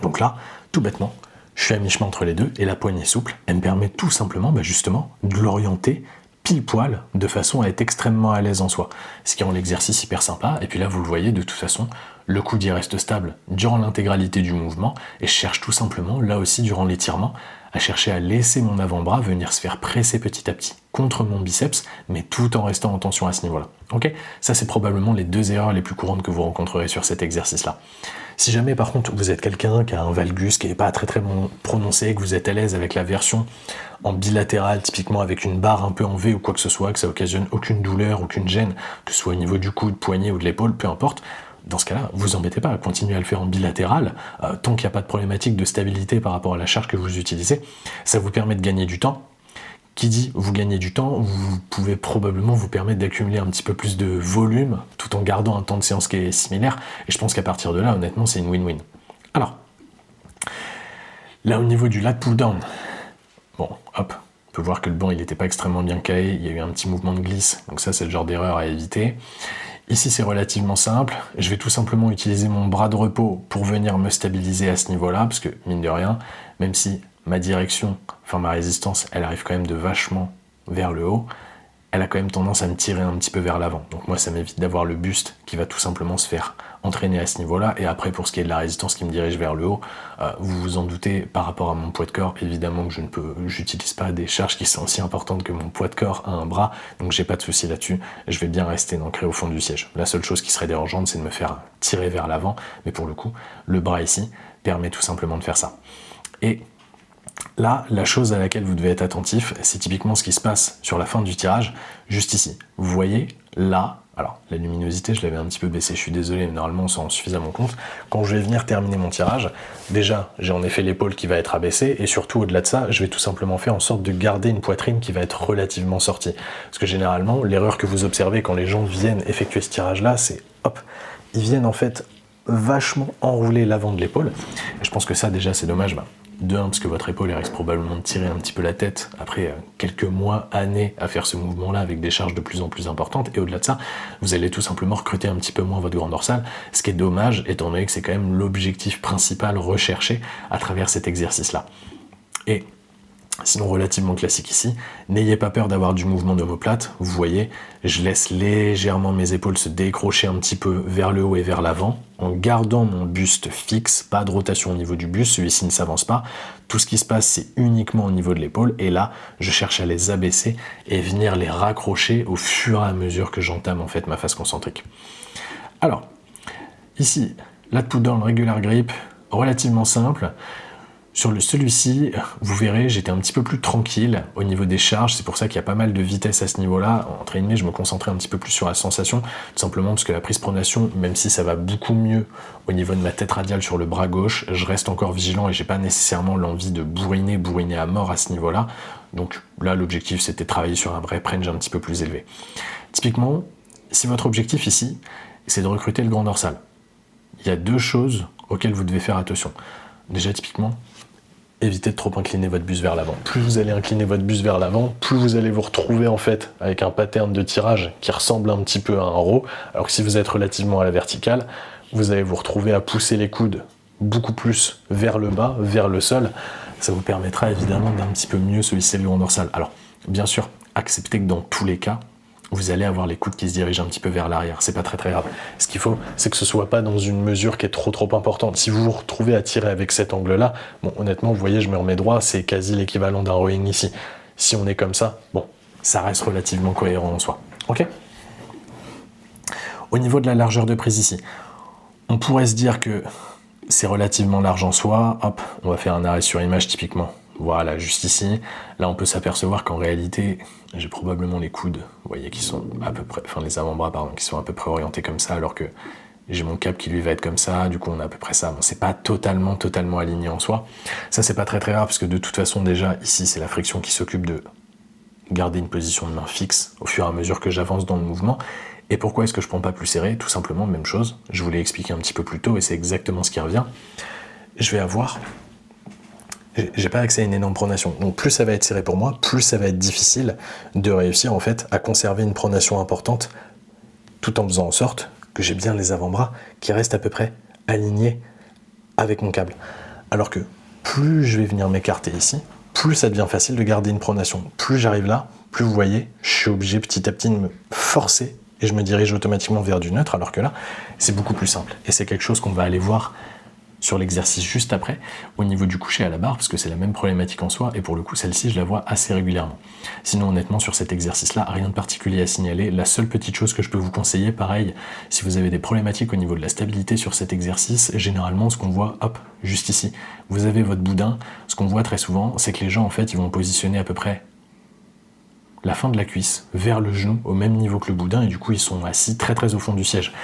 Donc là, tout bêtement, je suis à mi-chemin entre les deux, et la poignée souple, elle me permet tout simplement, justement, de l'orienter pile poil, de façon à être extrêmement à l'aise en soi. Ce qui rend l'exercice hyper sympa, et puis là, vous le voyez, de toute façon, le coude y reste stable durant l'intégralité du mouvement, et je cherche tout simplement, là aussi, durant l'étirement, à chercher à laisser mon avant-bras venir se faire presser petit à petit contre mon biceps, mais tout en restant en tension à ce niveau-là. Ok ? Ça, c'est probablement les 2 erreurs les plus courantes que vous rencontrerez sur cet exercice-là. Si jamais par contre vous êtes quelqu'un qui a un valgus qui n'est pas très très prononcé, que vous êtes à l'aise avec la version en bilatéral, typiquement avec une barre un peu en V ou quoi que ce soit, que ça occasionne aucune douleur, aucune gêne, que ce soit au niveau du coude, poignet ou de l'épaule, peu importe, dans ce cas-là, vous embêtez pas, continuez à le faire en bilatéral, tant qu'il n'y a pas de problématique de stabilité par rapport à la charge que vous utilisez, ça vous permet de gagner du temps. Qui dit vous gagnez du temps, vous pouvez probablement vous permettre d'accumuler un petit peu plus de volume tout en gardant un temps de séance qui est similaire. Et je pense qu'à partir de là, honnêtement, c'est une win-win. Alors, là au niveau du lat pull-down, bon, hop, on peut voir que le banc il n'était pas extrêmement bien calé, il y a eu un petit mouvement de glisse, donc ça c'est le genre d'erreur à éviter. Ici c'est relativement simple, je vais tout simplement utiliser mon bras de repos pour venir me stabiliser à ce niveau-là, parce que mine de rien, même si ma direction, enfin ma résistance, elle arrive quand même de vachement vers le haut, elle a quand même tendance à me tirer un petit peu vers l'avant. Donc moi ça m'évite d'avoir le buste qui va tout simplement se faire entraîner à ce niveau-là. Et après pour ce qui est de la résistance qui me dirige vers le haut, vous vous en doutez par rapport à mon poids de corps, évidemment que j'utilise pas des charges qui sont aussi importantes que mon poids de corps à un bras, donc j'ai pas de souci là-dessus, je vais bien rester ancré au fond du siège. La seule chose qui serait dérangeante c'est de me faire tirer vers l'avant, mais pour le coup, le bras ici permet tout simplement de faire ça. Et là, la chose à laquelle vous devez être attentif, c'est typiquement ce qui se passe sur la fin du tirage, juste ici. Vous voyez, là, alors la luminosité, je l'avais un petit peu baissée, je suis désolé, mais normalement on s'en rend suffisamment compte. Quand je vais venir terminer mon tirage, déjà, j'ai en effet l'épaule qui va être abaissée, et surtout au-delà de ça, je vais tout simplement faire en sorte de garder une poitrine qui va être relativement sortie. Parce que généralement, l'erreur que vous observez quand les gens viennent effectuer ce tirage-là, c'est, hop, ils viennent en fait vachement enrouler l'avant de l'épaule. Et je pense que ça, déjà, c'est dommage, de 1, parce que votre épaule risque probablement de tirer un petit peu la tête après quelques mois, années à faire ce mouvement-là avec des charges de plus en plus importantes, et au-delà de ça, vous allez tout simplement recruter un petit peu moins votre grand dorsal, ce qui est dommage étant donné que c'est quand même l'objectif principal recherché à travers cet exercice-là. Et sinon relativement classique ici, n'ayez pas peur d'avoir du mouvement d'omoplate, vous voyez, je laisse légèrement mes épaules se décrocher un petit peu vers le haut et vers l'avant, en gardant mon buste fixe, pas de rotation au niveau du buste, celui-ci ne s'avance pas, tout ce qui se passe c'est uniquement au niveau de l'épaule, et là, je cherche à les abaisser et venir les raccrocher au fur et à mesure que j'entame en fait ma phase concentrique. Alors, ici, lat pull down regular grip, relativement simple. Sur celui-ci, vous verrez, j'étais un petit peu plus tranquille au niveau des charges, c'est pour ça qu'il y a pas mal de vitesse à ce niveau-là. Entre guillemets, je me concentrais un petit peu plus sur la sensation, tout simplement parce que la prise pronation, même si ça va beaucoup mieux au niveau de ma tête radiale sur le bras gauche, je reste encore vigilant et j'ai pas nécessairement l'envie de bourriner à mort à ce niveau-là. Donc là, l'objectif, c'était de travailler sur un vrai range un petit peu plus élevé. Typiquement, si votre objectif ici, c'est de recruter le grand dorsal, il y a 2 choses auxquelles vous devez faire attention. Déjà, typiquement, évitez de trop incliner votre buste vers l'avant. Plus vous allez incliner votre buste vers l'avant, plus vous allez vous retrouver en fait avec un pattern de tirage qui ressemble un petit peu à un row, alors que si vous êtes relativement à la verticale, vous allez vous retrouver à pousser les coudes beaucoup plus vers le bas, vers le sol. Ça vous permettra évidemment d'un petit peu mieux solliciter le grand dorsal. Alors, bien sûr, acceptez que dans tous les cas, vous allez avoir les coudes qui se dirigent un petit peu vers l'arrière. C'est pas très très grave. Ce qu'il faut, c'est que ce soit pas dans une mesure qui est trop importante. Si vous vous retrouvez à tirer avec cet angle-là, bon, honnêtement, vous voyez, je me remets droit, c'est quasi l'équivalent d'un rowing ici. Si on est comme ça, bon, ça reste relativement cohérent en soi. Ok ? Au niveau de la largeur de prise ici, on pourrait se dire que c'est relativement large en soi. Hop, on va faire un arrêt sur image typiquement. Voilà, juste ici. Là, on peut s'apercevoir qu'en réalité, j'ai probablement les coudes, vous voyez, qui sont à peu près, enfin les avant-bras, pardon, qui sont à peu près orientés comme ça, alors que j'ai mon cap qui lui va être comme ça, du coup on a à peu près ça. Bon, c'est pas totalement aligné en soi. Ça, c'est pas très rare, parce que de toute façon, déjà, ici, c'est la friction qui s'occupe de garder une position de main fixe au fur et à mesure que j'avance dans le mouvement. Et pourquoi est-ce que je prends pas plus serré? Tout simplement, même chose. Je vous l'ai expliqué un petit peu plus tôt, et c'est exactement ce qui revient. Je vais avoir... J'ai pas accès à une énorme pronation. Donc plus ça va être serré pour moi, plus ça va être difficile de réussir en fait à conserver une pronation importante tout en faisant en sorte que j'ai bien les avant-bras qui restent à peu près alignés avec mon câble. Alors que plus je vais venir m'écarter ici, plus ça devient facile de garder une pronation. Plus j'arrive là, plus vous voyez, je suis obligé petit à petit de me forcer et je me dirige automatiquement vers du neutre, alors que là, c'est beaucoup plus simple. Et c'est quelque chose qu'on va aller voir sur l'exercice juste après, au niveau du coucher à la barre, parce que c'est la même problématique en soi, et pour le coup, celle-ci, je la vois assez régulièrement. Sinon, honnêtement, sur cet exercice-là, rien de particulier à signaler. La seule petite chose que je peux vous conseiller, pareil, si vous avez des problématiques au niveau de la stabilité sur cet exercice, généralement, ce qu'on voit, hop, juste ici, vous avez votre boudin, ce qu'on voit très souvent, c'est que les gens, en fait, ils vont positionner à peu près la fin de la cuisse vers le genou, au même niveau que le boudin, et du coup, ils sont assis très très au fond du siège.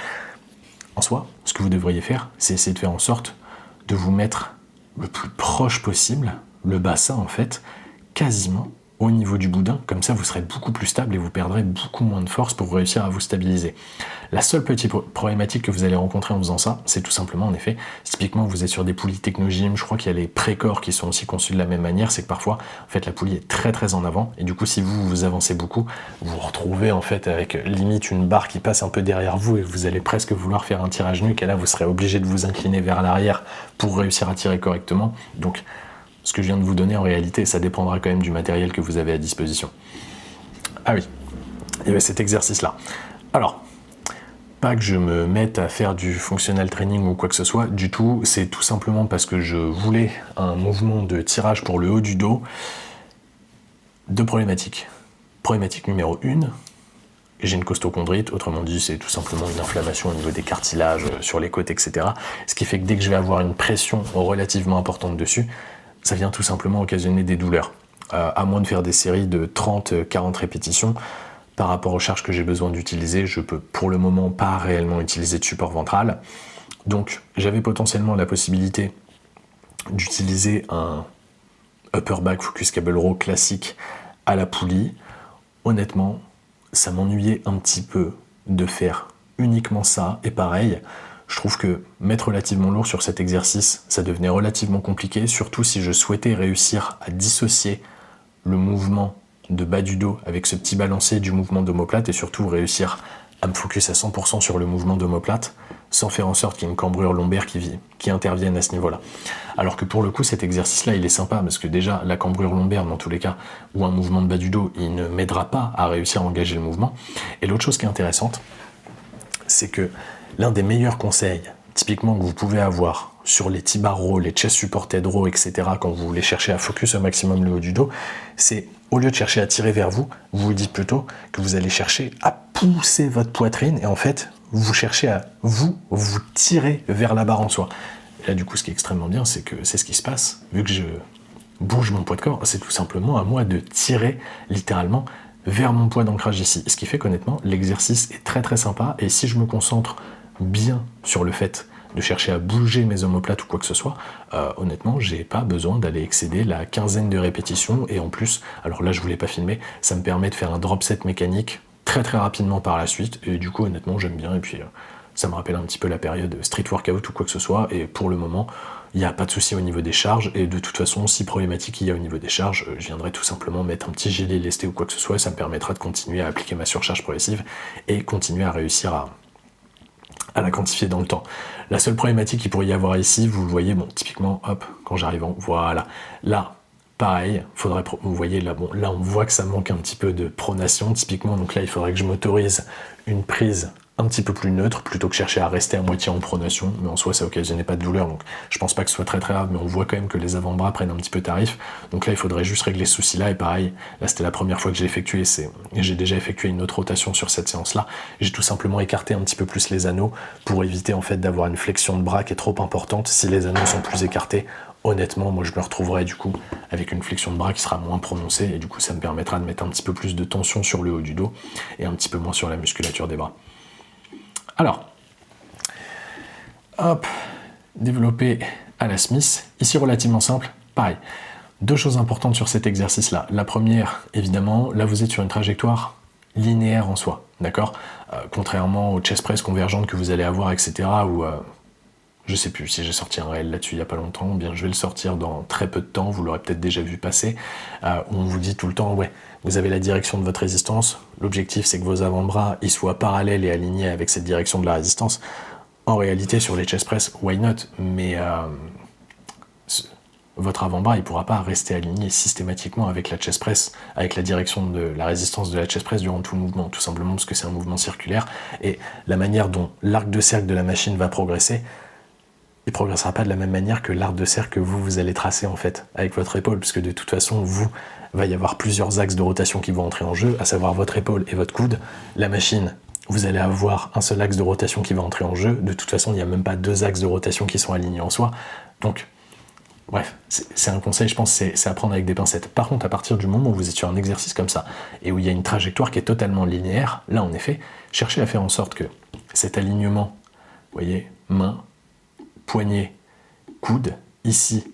En soi, ce que vous devriez faire, c'est essayer de faire en sorte de vous mettre le plus proche possible, le bassin en fait, quasiment au niveau du boudin, comme ça vous serez beaucoup plus stable et vous perdrez beaucoup moins de force pour réussir à vous stabiliser. La seule petite problématique que vous allez rencontrer en faisant ça, c'est tout simplement en effet, typiquement vous êtes sur des poulies Technogym, je crois qu'il y a les pré-corps qui sont aussi conçus de la même manière, c'est que parfois en fait la poulie est très très en avant et du coup si vous avancez beaucoup, vous vous retrouvez en fait avec limite une barre qui passe un peu derrière vous et vous allez presque vouloir faire un tir à genou et là vous serez obligé de vous incliner vers l'arrière pour réussir à tirer correctement. Donc ce que je viens de vous donner en réalité, ça dépendra quand même du matériel que vous avez à disposition. Ah oui, il y avait cet exercice-là. Alors, pas que je me mette à faire du functional training ou quoi que ce soit, du tout, c'est tout simplement parce que je voulais un mouvement de tirage pour le haut du dos. Deux problématiques. Problématique numéro 1, j'ai une costochondrite, autrement dit c'est tout simplement une inflammation au niveau des cartilages, sur les côtes, etc. Ce qui fait que dès que je vais avoir une pression relativement importante dessus, ça vient tout simplement occasionner des douleurs. À moins de faire des séries de 30-40 répétitions, par rapport aux charges que j'ai besoin d'utiliser, je peux pour le moment pas réellement utiliser de support ventral. Donc j'avais potentiellement la possibilité d'utiliser un upper back focus cable row classique à la poulie. Honnêtement, ça m'ennuyait un petit peu de faire uniquement ça, et pareil, je trouve que mettre relativement lourd sur cet exercice, ça devenait relativement compliqué, surtout si je souhaitais réussir à dissocier le mouvement de bas du dos avec ce petit balancier du mouvement d'omoplate et surtout réussir à me focus à 100% sur le mouvement d'omoplate sans faire en sorte qu'il y ait une cambrure lombaire qui intervienne à ce niveau-là. Alors que pour le coup, cet exercice-là, il est sympa parce que déjà, la cambrure lombaire, dans tous les cas, ou un mouvement de bas du dos, il ne m'aidera pas à réussir à engager le mouvement. Et l'autre chose qui est intéressante, c'est que l'un des meilleurs conseils, typiquement que vous pouvez avoir sur les T-bar row, les chest supported row, etc., quand vous voulez chercher à focus au maximum le haut du dos, c'est au lieu de chercher à tirer vers vous, vous vous dites plutôt que vous allez chercher à pousser votre poitrine et en fait, vous cherchez à vous tirer vers la barre en soi. Et là, du coup, ce qui est extrêmement bien, c'est que c'est ce qui se passe. Vu que je bouge mon poids de corps, c'est tout simplement à moi de tirer littéralement vers mon poids d'ancrage ici. Ce qui fait qu'honnêtement, l'exercice est très très sympa et si je me concentre bien sur le fait de chercher à bouger mes omoplates ou quoi que ce soit, honnêtement, j'ai pas besoin d'aller excéder la quinzaine de répétitions et en plus, alors là je voulais pas filmer, ça me permet de faire un drop set mécanique très très rapidement par la suite et du coup honnêtement j'aime bien et puis ça me rappelle un petit peu la période street workout ou quoi que ce soit et pour le moment il n'y a pas de souci au niveau des charges et de toute façon si problématique il y a au niveau des charges, je viendrai tout simplement mettre un petit gilet lesté ou quoi que ce soit et ça me permettra de continuer à appliquer ma surcharge progressive et continuer à réussir à la quantifier dans le temps. La seule problématique qu'il pourrait y avoir ici, vous le voyez, bon, typiquement, hop, quand j'arrive en, voilà, là, pareil, faudrait, vous voyez, là, on voit que ça manque un petit peu de pronation, typiquement, donc là, il faudrait que je m'autorise une prise un petit peu plus neutre plutôt que chercher à rester à moitié en pronation, mais en soi ça occasionnait pas de douleur, donc je pense pas que ce soit très grave, mais on voit quand même que les avant-bras prennent un petit peu tarif, donc là il faudrait juste régler ce souci là, et pareil, là c'était la première fois que j'ai effectué, j'ai déjà effectué une autre rotation sur cette séance là, j'ai tout simplement écarté un petit peu plus les anneaux pour éviter en fait d'avoir une flexion de bras qui est trop importante. Si les anneaux sont plus écartés, honnêtement moi je me retrouverai du coup avec une flexion de bras qui sera moins prononcée, et du coup ça me permettra de mettre un petit peu plus de tension sur le haut du dos et un petit peu moins sur la musculature des bras. Alors, hop, développé à la Smith, ici relativement simple, pareil. Deux choses importantes sur cet exercice-là. La première, évidemment, là vous êtes sur une trajectoire linéaire en soi, d'accord, contrairement au chest press convergente que vous allez avoir, etc., où je sais plus si j'ai sorti un réel là-dessus il n'y a pas longtemps, ou bien je vais le sortir dans très peu de temps, vous l'aurez peut-être déjà vu passer, où on vous dit tout le temps, ouais, vous avez la direction de votre résistance, l'objectif c'est que vos avant-bras ils soient parallèles et alignés avec cette direction de la résistance. En réalité sur les chest press, why not, mais votre avant-bras il ne pourra pas rester aligné systématiquement avec la chest press, avec la direction de la résistance de la chest press durant tout le mouvement, tout simplement parce que c'est un mouvement circulaire, et la manière dont l'arc de cercle de la machine va progresser, il ne progressera pas de la même manière que l'arc de cercle que vous allez tracer en fait avec votre épaule, puisque de toute façon, va y avoir plusieurs axes de rotation qui vont entrer en jeu, à savoir votre épaule et votre coude. La machine, vous allez avoir un seul axe de rotation qui va entrer en jeu. De toute façon, il n'y a même pas deux axes de rotation qui sont alignés en soi. Donc, bref, c'est un conseil, je pense, c'est à prendre avec des pincettes. Par contre, à partir du moment où vous êtes sur un exercice comme ça, et où il y a une trajectoire qui est totalement linéaire, là, en effet, cherchez à faire en sorte que cet alignement, vous voyez, main, poignet, coude, ici,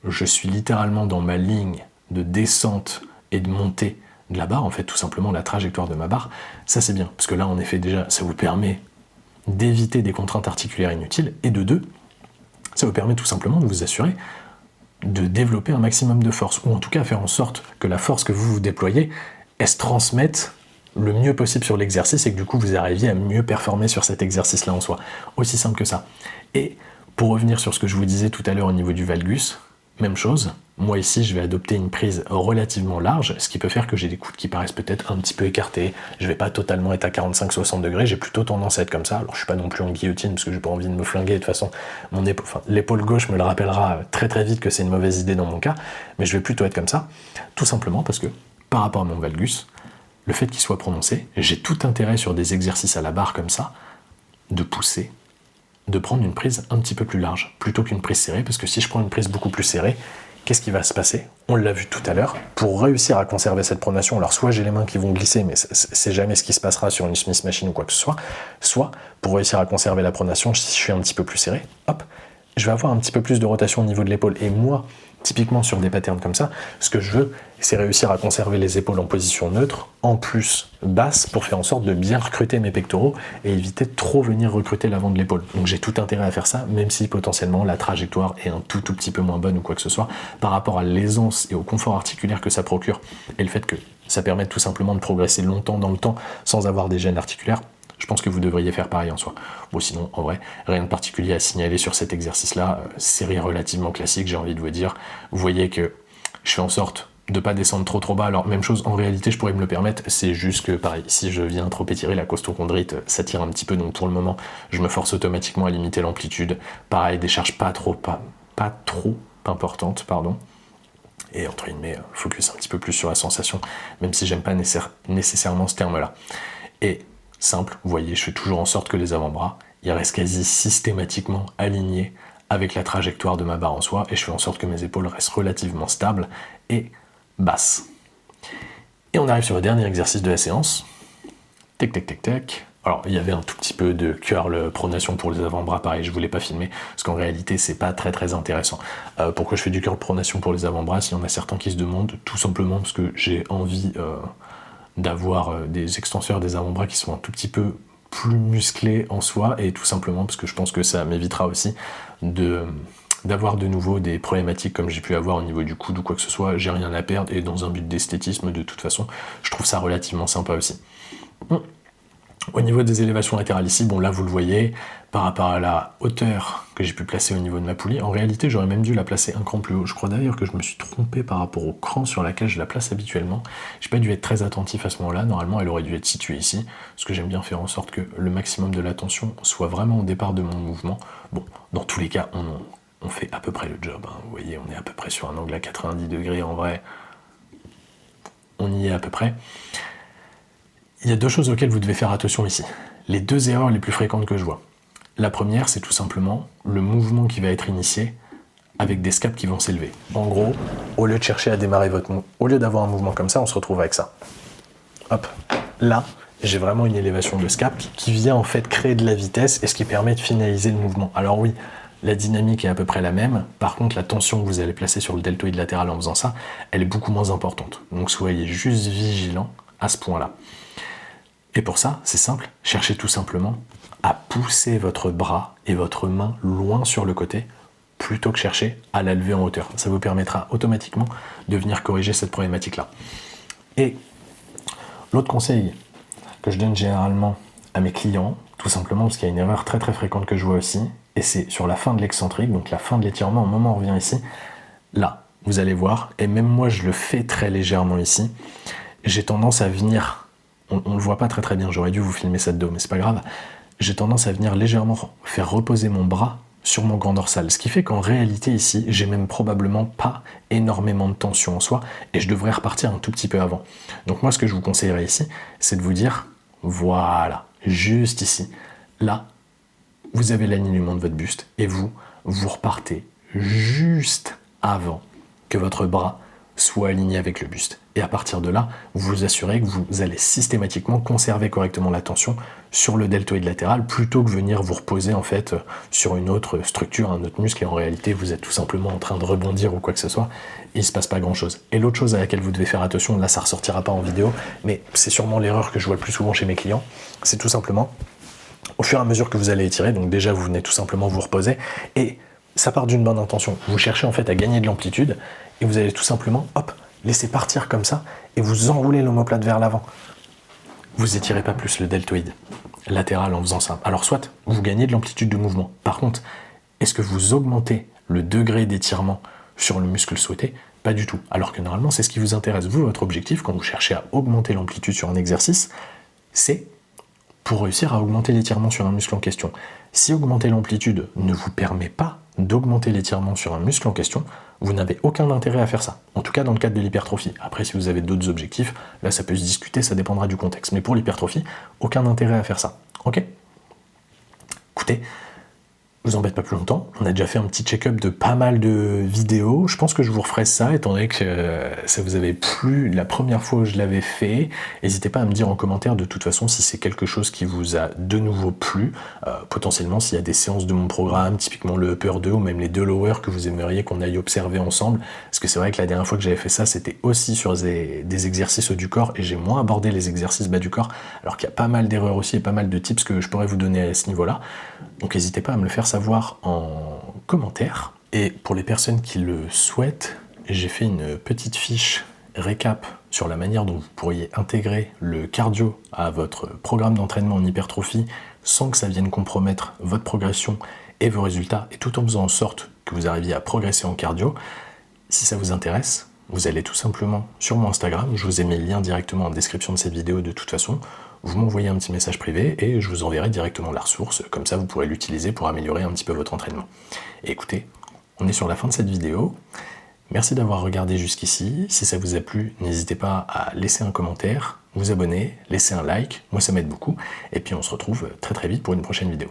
je suis littéralement dans ma ligne de descente et de montée de la barre, en fait, tout simplement la trajectoire de ma barre, ça c'est bien, parce que là, en effet, déjà, ça vous permet d'éviter des contraintes articulaires inutiles, et de deux, ça vous permet tout simplement de vous assurer de développer un maximum de force, ou en tout cas faire en sorte que la force que vous déployez, elle se transmette le mieux possible sur l'exercice, et que du coup, vous arriviez à mieux performer sur cet exercice-là en soi. Aussi simple que ça. Et pour revenir sur ce que je vous disais tout à l'heure au niveau du valgus, même chose, moi ici je vais adopter une prise relativement large, ce qui peut faire que j'ai des coudes qui paraissent peut-être un petit peu écartés, je vais pas totalement être à 45-60 degrés, j'ai plutôt tendance à être comme ça, alors je suis pas non plus en guillotine parce que j'ai pas envie de me flinguer, de toute façon l'épaule gauche me le rappellera très très vite que c'est une mauvaise idée dans mon cas, mais je vais plutôt être comme ça, tout simplement parce que par rapport à mon valgus, le fait qu'il soit prononcé, j'ai tout intérêt sur des exercices à la barre comme ça, de pousser, de prendre une prise un petit peu plus large, plutôt qu'une prise serrée, parce que si je prends une prise beaucoup plus serrée, qu'est-ce qui va se passer? On l'a vu tout à l'heure, pour réussir à conserver cette pronation, alors soit j'ai les mains qui vont glisser, mais c'est jamais ce qui se passera sur une Smith Machine ou quoi que ce soit pour réussir à conserver la pronation, si je suis un petit peu plus serré, hop, je vais avoir un petit peu plus de rotation au niveau de l'épaule, et moi, typiquement sur des patterns comme ça, ce que je veux, c'est réussir à conserver les épaules en position neutre, en plus basse, pour faire en sorte de bien recruter mes pectoraux et éviter de trop venir recruter l'avant de l'épaule. Donc j'ai tout intérêt à faire ça, même si potentiellement la trajectoire est un tout petit peu moins bonne ou quoi que ce soit, par rapport à l'aisance et au confort articulaire que ça procure, et le fait que ça permet tout simplement de progresser longtemps dans le temps sans avoir des gênes articulaires. Je pense que vous devriez faire pareil en soi. Bon, sinon, en vrai, rien de particulier à signaler sur cet exercice-là. Série relativement classique, j'ai envie de vous dire. Vous voyez que je fais en sorte de pas descendre trop bas. Alors, même chose, en réalité, je pourrais me le permettre. C'est juste que, pareil, si je viens trop étirer la costochondrite, ça tire un petit peu. Donc, pour le moment, je me force automatiquement à limiter l'amplitude. Pareil, des charges pas trop importantes, pardon. Et entre guillemets, focus un petit peu plus sur la sensation, même si j'aime pas nécessairement ce terme-là. Et simple, vous voyez, je fais toujours en sorte que les avant-bras, ils restent quasi systématiquement alignés avec la trajectoire de ma barre en soi, et je fais en sorte que mes épaules restent relativement stables et basses. Et on arrive sur le dernier exercice de la séance. Tac, tac, tac, tac. Alors, il y avait un tout petit peu de curl pronation pour les avant-bras, pareil, je voulais pas filmer, parce qu'en réalité, c'est pas très intéressant. Pourquoi je fais du curl pronation pour les avant-bras? S'il y en a certains qui se demandent, tout simplement parce que j'ai envie d'avoir des extenseurs des avant-bras qui sont un tout petit peu plus musclés en soi, et tout simplement parce que je pense que ça m'évitera aussi d'avoir de nouveau des problématiques comme j'ai pu avoir au niveau du coude ou quoi que ce soit. J'ai rien à perdre, et dans un but d'esthétisme, de toute façon, je trouve ça relativement sympa aussi. Au niveau des élévations latérales ici, bon là vous le voyez, par rapport à la hauteur que j'ai pu placer au niveau de ma poulie, en réalité j'aurais même dû la placer un cran plus haut. Je crois d'ailleurs que je me suis trompé par rapport au cran sur lequel je la place habituellement. J'ai pas dû être très attentif à ce moment-là, normalement elle aurait dû être située ici, parce que j'aime bien faire en sorte que le maximum de la tension soit vraiment au départ de mon mouvement. Bon, dans tous les cas, on fait à peu près le job, hein. Vous voyez, on est à peu près sur un angle à 90 degrés en vrai, on y est à peu près. Il y a deux choses auxquelles vous devez faire attention ici. Les deux erreurs les plus fréquentes que je vois. La première, c'est tout simplement le mouvement qui va être initié avec des scaps qui vont s'élever. En gros, au lieu de chercher à démarrer votre mouvement, au lieu d'avoir un mouvement comme ça, on se retrouve avec ça. Hop, là, j'ai vraiment une élévation de scap qui vient en fait créer de la vitesse et ce qui permet de finaliser le mouvement. Alors oui, la dynamique est à peu près la même, par contre la tension que vous allez placer sur le deltoïde latéral en faisant ça, elle est beaucoup moins importante. Donc soyez juste vigilant à ce point-là. Et pour ça, c'est simple, cherchez tout simplement à pousser votre bras et votre main loin sur le côté, plutôt que chercher à la lever en hauteur. Ça vous permettra automatiquement de venir corriger cette problématique-là. Et l'autre conseil que je donne généralement à mes clients, tout simplement parce qu'il y a une erreur très très fréquente que je vois aussi, et c'est sur la fin de l'excentrique, donc la fin de l'étirement, au moment où on revient ici, là, vous allez voir, et même moi je le fais très légèrement ici, j'ai tendance à venir... On le voit pas très très bien, j'aurais dû vous filmer ça de dos, mais c'est pas grave. J'ai tendance à venir légèrement faire reposer mon bras sur mon grand dorsal, ce qui fait qu'en réalité ici, j'ai même probablement pas énormément de tension en soi, et je devrais repartir un tout petit peu avant. Donc moi, ce que je vous conseillerais ici, c'est de vous dire, voilà, juste ici, là, vous avez l'alignement de votre buste, et vous repartez juste avant que votre bras soit aligné avec le buste. Et à partir de là, vous vous assurez que vous allez systématiquement conserver correctement la tension sur le deltoïde latéral plutôt que venir vous reposer en fait sur une autre structure, un autre muscle et en réalité vous êtes tout simplement en train de rebondir ou quoi que ce soit et il se passe pas grand chose. Et l'autre chose à laquelle vous devez faire attention, là ça ressortira pas en vidéo, mais c'est sûrement l'erreur que je vois le plus souvent chez mes clients, c'est tout simplement au fur et à mesure que vous allez étirer, donc déjà vous venez tout simplement vous reposer et ça part d'une bonne intention. Vous cherchez en fait à gagner de l'amplitude et vous allez tout simplement, hop, laisser partir comme ça et vous enroulez l'omoplate vers l'avant. Vous étirez pas plus le deltoïde latéral en faisant ça. Alors soit vous gagnez de l'amplitude de mouvement. Par contre, est-ce que vous augmentez le degré d'étirement sur le muscle souhaité? Pas du tout. Alors que normalement, c'est ce qui vous intéresse. Vous, votre objectif, quand vous cherchez à augmenter l'amplitude sur un exercice, c'est pour réussir à augmenter l'étirement sur un muscle en question. Si augmenter l'amplitude ne vous permet pas d'augmenter l'étirement sur un muscle en question, vous n'avez aucun intérêt à faire ça. En tout cas dans le cadre de l'hypertrophie. Après, si vous avez d'autres objectifs, là ça peut se discuter, ça dépendra du contexte. Mais pour l'hypertrophie, aucun intérêt à faire ça. Ok ? Écoutez, je vous embête pas plus longtemps, on a déjà fait un petit check-up de pas mal de vidéos, je pense que je vous referai ça, étant donné que ça vous avait plu la première fois où je l'avais fait. N'hésitez pas à me dire en commentaire de toute façon si c'est quelque chose qui vous a de nouveau plu, potentiellement s'il y a des séances de mon programme, typiquement le upper 2 ou même les 2 lower que vous aimeriez qu'on aille observer ensemble, parce que c'est vrai que la dernière fois que j'avais fait ça, c'était aussi sur des exercices haut du corps, et j'ai moins abordé les exercices bas du corps, alors qu'il y a pas mal d'erreurs aussi et pas mal de tips que je pourrais vous donner à ce niveau-là, donc n'hésitez pas à me le faire savoir en commentaire. Et pour les personnes qui le souhaitent, j'ai fait une petite fiche récap sur la manière dont vous pourriez intégrer le cardio à votre programme d'entraînement en hypertrophie sans que ça vienne compromettre votre progression et vos résultats, et tout en faisant en sorte que vous arriviez à progresser en cardio. Si ça vous intéresse, vous allez tout simplement sur mon Instagram, je vous ai mis le lien directement en description de cette vidéo de toute façon, vous m'envoyez un petit message privé et je vous enverrai directement la ressource, comme ça vous pourrez l'utiliser pour améliorer un petit peu votre entraînement. Et écoutez, on est sur la fin de cette vidéo, merci d'avoir regardé jusqu'ici, si ça vous a plu, n'hésitez pas à laisser un commentaire, vous abonner, laisser un like, moi ça m'aide beaucoup, et puis on se retrouve très très vite pour une prochaine vidéo.